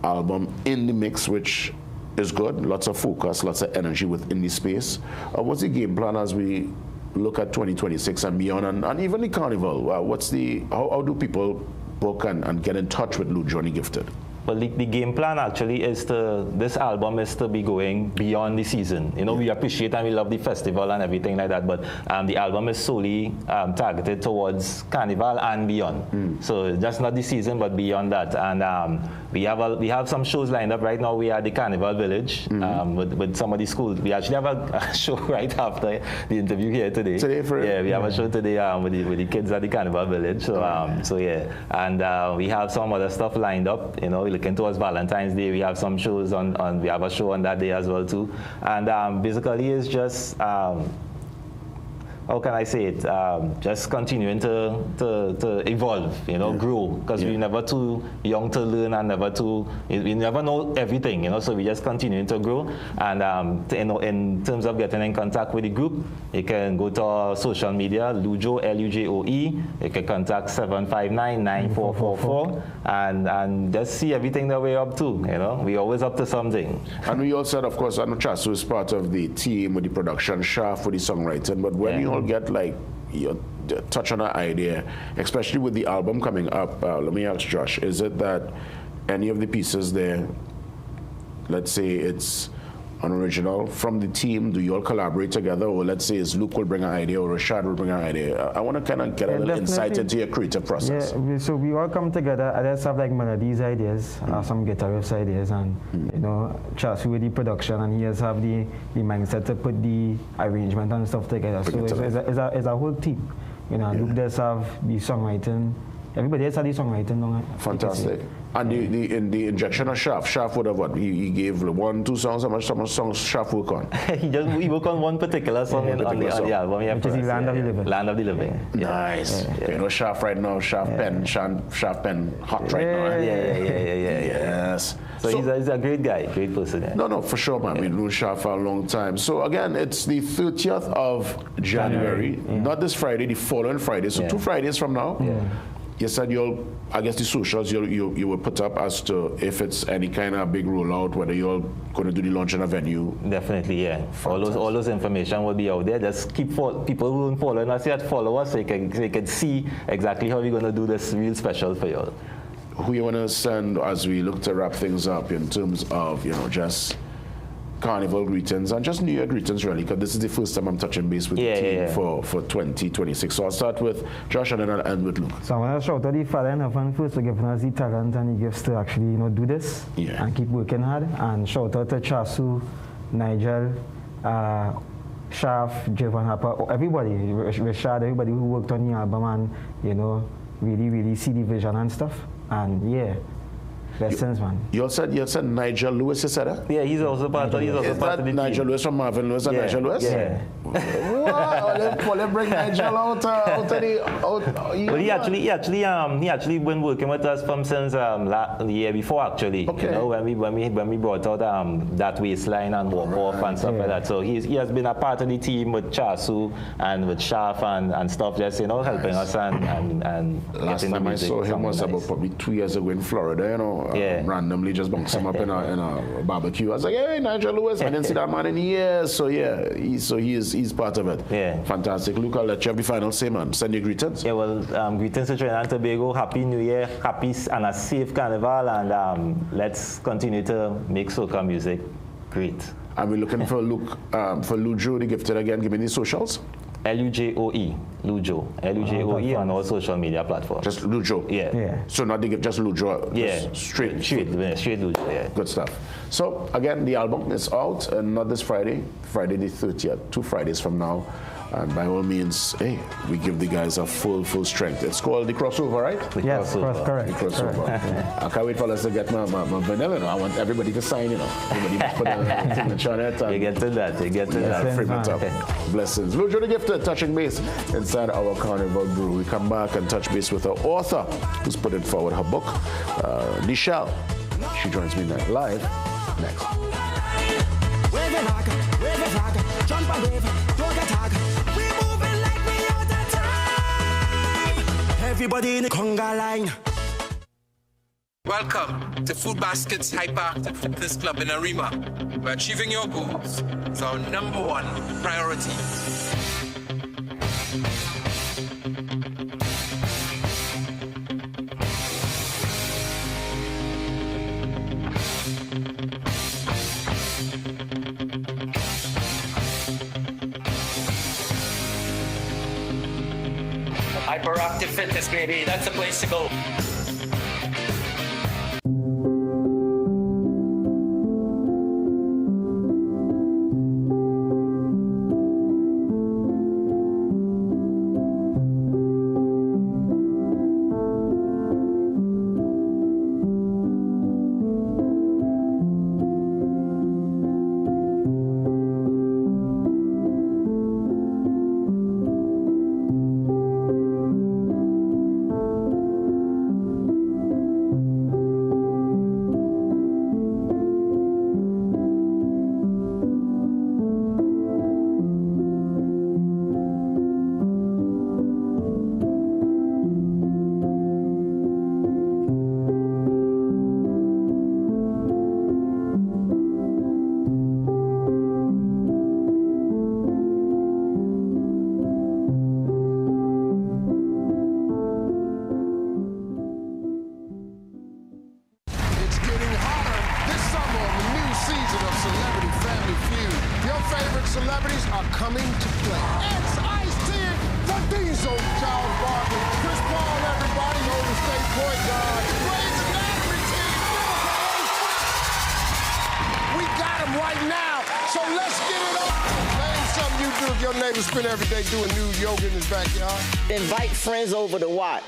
album in the mix, which is good. Lots of focus, lots of energy within the space. What's the game plan as we look at 2026 and beyond, and even the carnival? How do people book and get in touch with Lou Johnny Gifted? Well, the game plan actually is this album is to be going beyond the season. You know, we appreciate and we love the festival and everything like that, but the album is solely targeted towards Carnival and beyond. So just not the season, but beyond that. And we have some shows lined up right now. We are at the Carnival Village with some of the schools. We actually have a show right after the interview here today. We have a show today with the kids at the Carnival Village. So yeah, and we have some other stuff lined up. You know, looking towards Valentine's Day, we have some shows we have a show on that day as well too. And basically it's just how can I say it? Just continuing to evolve, you know, grow, because we're never too young to learn and we never know everything, you know. So we just continuing to grow. And you know, in terms of getting in contact with the group, you can go to our social media, Lujo, Lujoe. You can contact 759-9444 and just see everything that we're up to. You know, we're always up to something. And we also, of course, I know Chasu is part of the team with the production, Shaf with the songwriting, but when you all get like you touch on an idea, especially with the album coming up, let me ask Josh, is it that any of the pieces there, let's say it's an original from the team, do you all collaborate together, or let's say is Luke will bring an idea or Rashad will bring an idea? I want to kind of get a little insight into your creative process. Yeah, so we all come together. I just have like melodies ideas, some guitarist ideas, and you know, Chasu with the production, and he has have the mindset to put the arrangement and stuff together. So it's a whole team. You know, Luke does have the songwriting. Everybody else had the songwriting. Fantastic. And in the injection of Shaf would have what? He gave 1, 2 songs. How much songs Shaf work on? he worked on one particular song on the album. Which is Land of the Living. Land of the Living. Nice. You know, Shaf right now, Shaf Pen hot right now. Yes. So he's a great guy, great person. Yeah. No, for sure, man. We've known Shaf for a long time. So again, it's the 30th of January. Not this Friday, the following Friday. So 2 Fridays from now. You said I guess the socials you will put up as to if it's any kind of big rollout, whether you're going to do the launch in a venue. Definitely, yeah. All those information will be out there. Just keep people who don't follow us yet, follow us so you can see exactly how we're going to do this real special for you all. Who you want to send as we look to wrap things up in terms of, you know, just Carnival greetings and just New Year greetings, really, because this is the first time I'm touching base with the team for 2026. So I'll start with Josh and then I'll end with Luke. So I want to shout out the father and the first for giving us the talent and the gifts to actually, you know, do this and keep working hard. And shout out to Chasu, Nigel, Shaf, Javon Harper, everybody, Rashad, everybody who worked on the album and, you know, really see the vision and stuff. And blessings, man. You said Nigel Lewis, you said that? Yeah, he's also part of the team. Nigel Lewis from Marvin Lewis and Nigel Lewis? Yeah. What? Let's bring Nigel out of the... Well, he actually been working with us from since the year before, actually. Okay. You know, when we brought out That Waistline and Walk Off and stuff like that. So he has been a part of the team with Chasu and with Shaf and stuff, just, you know, helping us and last time I saw him was about probably 2 years ago in Florida, you know. Randomly just bounce him up in a barbecue. I was like, hey, Nigel Lewis. I didn't see that man in years. So he's part of it. Yeah. Fantastic. Luke, I'll let you have the final say, man. Send your greetings. Yeah, well, greetings to Trinidad and Tobago. Happy New Year. Happy and a safe carnival. And let's continue to make soca music great. And we're looking for Luke, for Lujo, the Gifted again. Give me the socials. Lujoe, Lujo, Lujoe on all social media platforms. Just Lujo? Yeah. So not just Lujo? Yeah. Straight Lujo, yeah. Good stuff. So again, the album is out, and not this Friday, Friday the 30th, 2 Fridays from now. And by all means, hey, we give the guys a full strength. It's called the crossover, right? Yes, correct. The crossover. Correct. I can't wait for us to get my vanilla. I want everybody to sign, Everybody must put a signature on it. You get to that. Frame it up. Blessings. Lujo the Gifted, touching base inside our Carnival Brew. We come back and touch base with our author who's putting forward her book, Nichelle. She joins me live next. Jump and wave, don't get hard. We moving like we out of time. Everybody in the conga line. Welcome to Food Basket's Hyperactive Fitness Club in Arima, where achieving your goals is our #1 priority. Hyperactive Fitness, baby. That's the place to go. Celebrities are coming to play. It's Ice-T, the Diesel, Charles Barkley, Chris Paul, everybody, Golden State point guard, Grey's Anatomy team, we got them right now, so let's get it on. Name something you do if your neighbor spend every day doing nude yoga in his backyard. Invite friends over to what?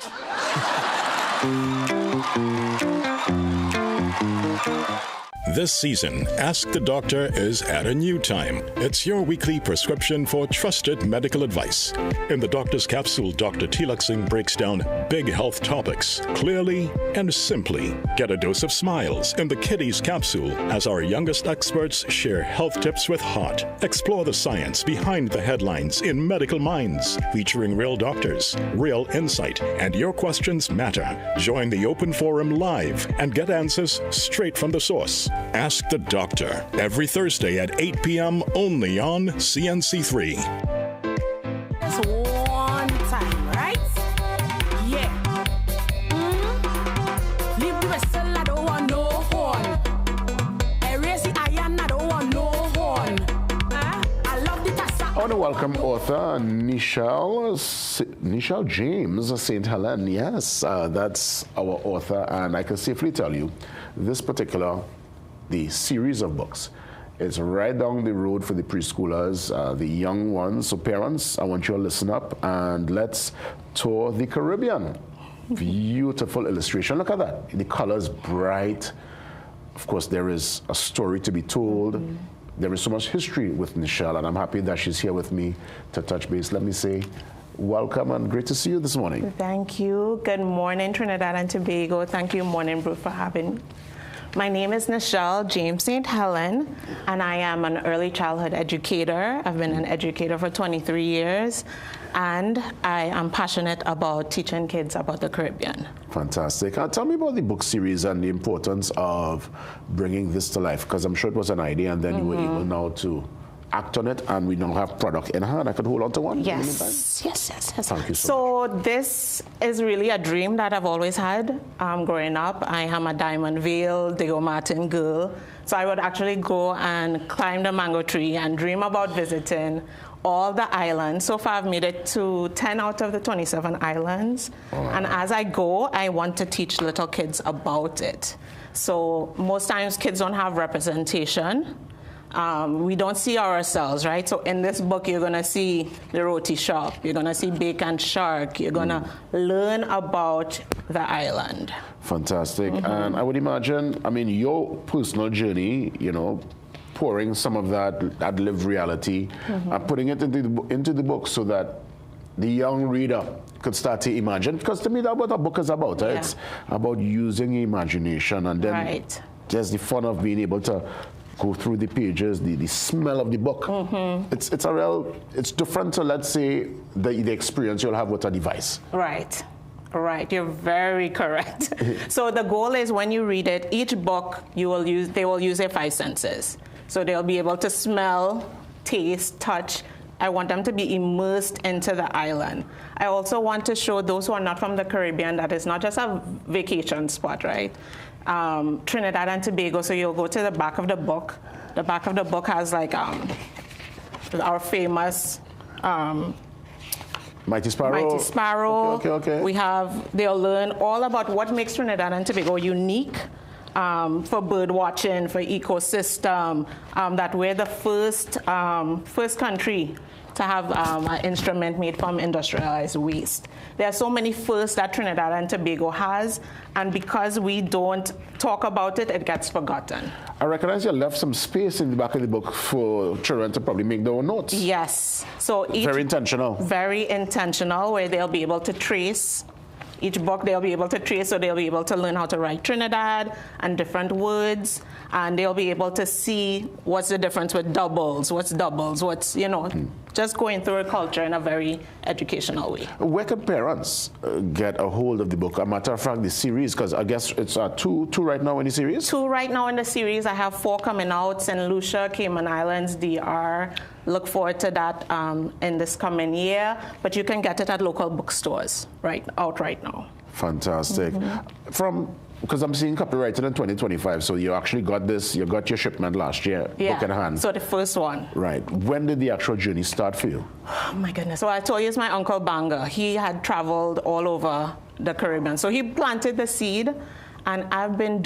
This season, Ask the Doctor is at a new time. It's your weekly prescription for trusted medical advice. In the Doctor's Capsule, Dr. Tilak Singh breaks down big health topics clearly and simply. Get a dose of smiles in the Kiddies Capsule as our youngest experts share health tips with heart. Explore the science behind the headlines in Medical Minds, featuring real doctors, real insight, and your questions matter. Join the open forum live and get answers straight from the source. Ask the Doctor, every Thursday at 8 p.m. only on CNC3. That's one time, right? Yeah. Leave the whistle, I don't want no horn. Erase the iron, I don't want no horn. I love the tassa. I want to welcome author Nichelle James St. Helen. Yes, that's our author, and I can safely tell you, this particular the series of books is right down the road for the preschoolers, the young ones. So parents, I want you to listen up and let's tour the Caribbean. Beautiful illustration. Look at that. The colors bright. Of course, there is a story to be told. There is so much history with Nichelle, and I'm happy that she's here with me to touch base. Let me say welcome and great to see you this morning. Thank you. Good morning, Trinidad and Tobago. Thank you, Morning Brew, for having me. My name is Nichelle James St. Helen, and I am an early childhood educator. I've been an educator for 23 years, and I am passionate about teaching kids about the Caribbean. Fantastic. Tell me about the book series and the importance of bringing this to life, because I'm sure it was an idea, and then you were able now to act on it, and we now have product in hand. I could hold on to one. Yes. Thank you so this is really a dream that I've always had. Growing up, I am a Diamond Vale, Diego Martin girl. So I would actually go and climb the mango tree and dream about visiting all the islands. So far, I've made it to 10 out of the 27 islands. And as I go, I want to teach little kids about it. So most times, kids don't have representation. we don't see ourselves, right? So in this book, you're going to see the roti shop. You're going to see bacon shark. You're going to learn about the island. Fantastic. And I would imagine, I mean, your personal journey, you know, pouring some of that lived reality and putting it into the book so that the young reader could start to imagine. Because to me, that's what a book is about. Right? It's about using imagination, and then there's the fun of being able to go through the pages, the smell of the book. It's different to, let's say, the experience you'll have with a device. Right. Right, you're very correct. So the goal is when you read it, each book they will use their 5 senses. So they'll be able to smell, taste, touch. I want them to be immersed into the island. I also want to show those who are not from the Caribbean that it's not just a vacation spot, right? Trinidad and Tobago, so you'll go to the back of the book. The back of the book has like our famous Mighty Sparrow. Mighty Sparrow. Okay. They'll learn all about what makes Trinidad and Tobago unique for bird watching, for ecosystem, that we're the first country to have an instrument made from industrialized waste. There are so many firsts that Trinidad and Tobago has, and because we don't talk about it, it gets forgotten. I recognize you left some space in the back of the book for children to probably make their own notes. Yes. So very intentional. Very intentional, where they'll be able to trace. Each book they'll be able to trace, so they'll be able to learn how to write Trinidad and different words, and they'll be able to see what's the difference with doubles, what's, you know, just going through a culture in a very educational way. Where can parents get a hold of the book? A matter of fact, the series, because I guess it's two right now in the series? 2 right now in the series. I have 4 coming out, St. Lucia, Cayman Islands, DR. Look forward to that in this coming year, but you can get it at local bookstores right now. Fantastic. Because I'm seeing copyrighted in 2025, so you actually got this, you got your shipment last year, book in hand. So the first one. Right. When did the actual journey start for you? Oh my goodness. So I told you it's my Uncle Banga. He had traveled all over the Caribbean. So he planted the seed, and I've been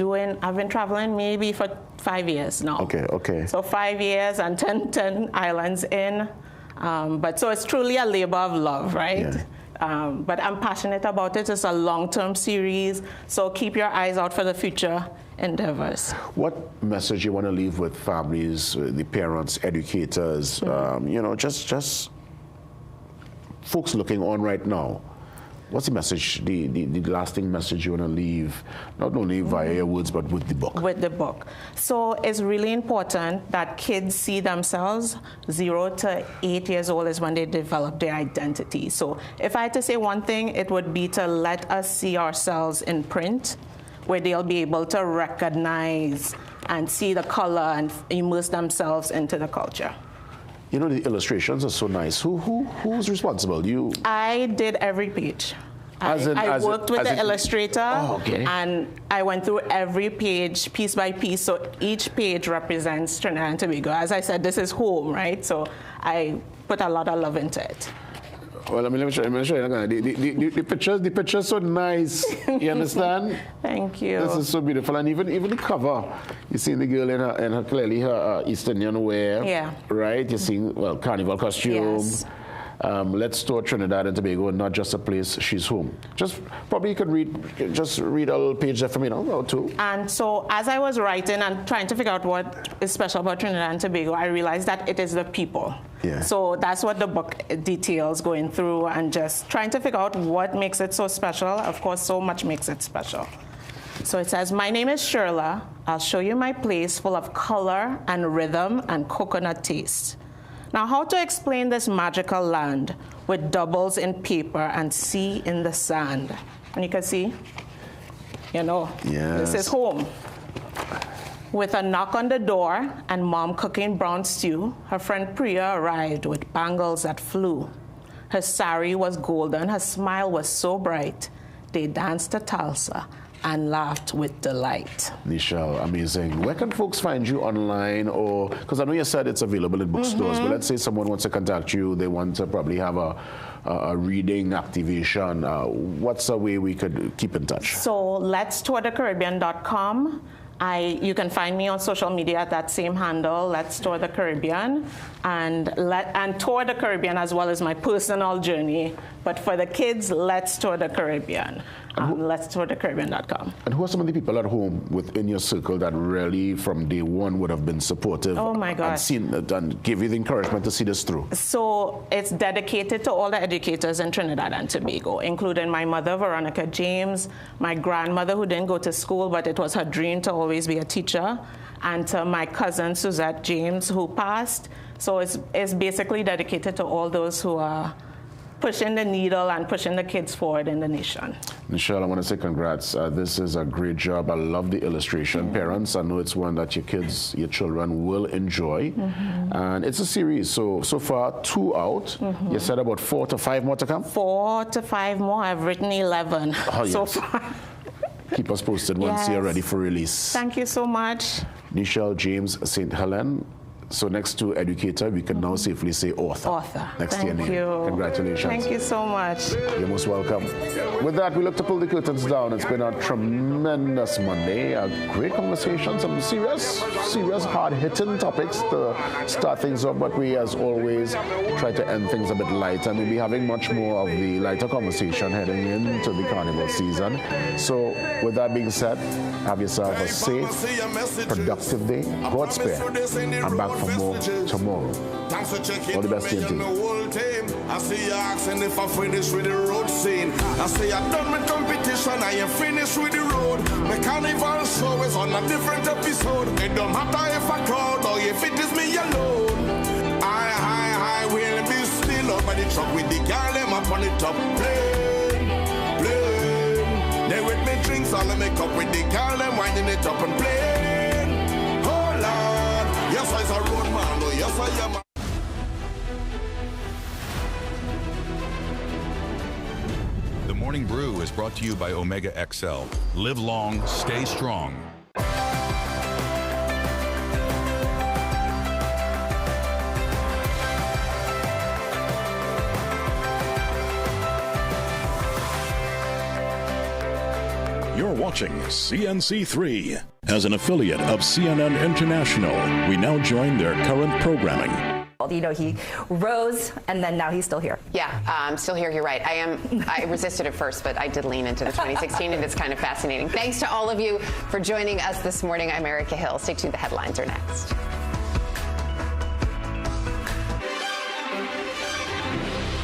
traveling maybe for 5 years now. Okay. So 5 years and 10 islands in. But so it's truly a labor of love, right? Yeah. But I'm passionate about it. It's a long-term series, so keep your eyes out for the future endeavors. What message you want to leave with families, the parents, educators, you know, just folks looking on right now? What's the message, the lasting message you want to leave, not only via your words, but with the book? With the book. So it's really important that kids see themselves 0 to 8 years old is when they develop their identity. So if I had to say one thing, it would be to let us see ourselves in print, where they'll be able to recognize and see the color and immerse themselves into the culture. You know, the illustrations are so nice. Who's responsible? You? I did every page. I worked with the illustrator, and I went through every page, piece by piece, so each page represents Trinidad and Tobago. As I said, this is home, right? So I put a lot of love into it. Well, let me show you. The pictures so nice. You understand? Thank you. This is so beautiful, and even the cover. You see the girl in her clearly her East Indian wear. Yeah. Right. You see carnival costume. Yes. Let's store Trinidad and Tobago, not just a place she's home. Just probably you could read a little page there for me now, or 2. And so as I was writing and trying to figure out what is special about Trinidad and Tobago, I realized that it is the people. Yeah. So that's what the book details, going through and just trying to figure out what makes it so special. Of course, so much makes it special. So it says, my name is Shirla. I'll show you my place full of color and rhythm and coconut taste. Now, how to explain this magical land with doubles in paper and sea in the sand? And you can see, you know, This is home. With a knock on the door and mom cooking brown stew, her friend Priya arrived with bangles that flew. Her sari was golden, her smile was so bright. They danced a salsa and laughed with delight. Nichelle, amazing. Where can folks find you online? Or because I know you said it's available in bookstores, but let's say someone wants to contact you, they want to probably have a reading activation. What's a way we could keep in touch? So let's tour thecaribbean.com. You can find me on social media at that same handle, Let's Tour the Caribbean, and Tour the Caribbean as well as my personal journey. But for the kids, Let's Tour the Caribbean. Let's tour the Caribbean.com. And who are some of the people at home within your circle that really from day one would have been supportive? Oh my gosh. And give you the encouragement to see this through? So it's dedicated to all the educators in Trinidad and Tobago, including my mother, Veronica James, my grandmother who didn't go to school, but it was her dream to always be a teacher, and to my cousin, Suzette James, who passed. So it's basically dedicated to all those who are pushing the needle and pushing the kids forward in the nation. Michelle, I want to say congrats. This is a great job. I love the illustration. Parents, I know it's one that your children will enjoy. And it's a series. So far, 2 out. You said about 4 to 5 more to come? 4 to 5 more. I've written 11 so far. Keep us posted once you're ready for release. Thank you so much. Nichelle James St. Helen. So next to educator, we can now safely say author. Author. Next to your name. Thank you. Congratulations. Thank you so much. You're most welcome. With that, we look to pull the curtains down. It's been a tremendous Monday. A great conversation, some serious, hard-hitting topics to start things up. But we, as always, try to end things a bit lighter. We'll be having much more of the lighter conversation heading into the carnival season. So with that being said, have yourself a safe, productive day. Godspeed. I'm back for more tomorrow. All the best to you. I see you asking if I finish with the road scene. I say I'm done with competition, I am finished with the road. My carnival show is on a different episode. It don't matter if I crowd or if it is me alone. I will be still up by the truck with the girl them up on the top. Plane. They with me drinks all I make up with the girl them winding it up and plane. Oh Lord, yes I a road man, oh yes I am. The Morning Brew is brought to you by Omega XL. Live long, stay strong. You're watching CNC3. As an affiliate of CNN International, we now join their current programming. You know, he rose, and then now he's still here. Yeah, I'm still here. You're right. I resisted at first, but I did lean into the 2016, and it's kind of fascinating. Thanks to all of you for joining us this morning. I'm Erica Hill. Stay tuned. The headlines are next.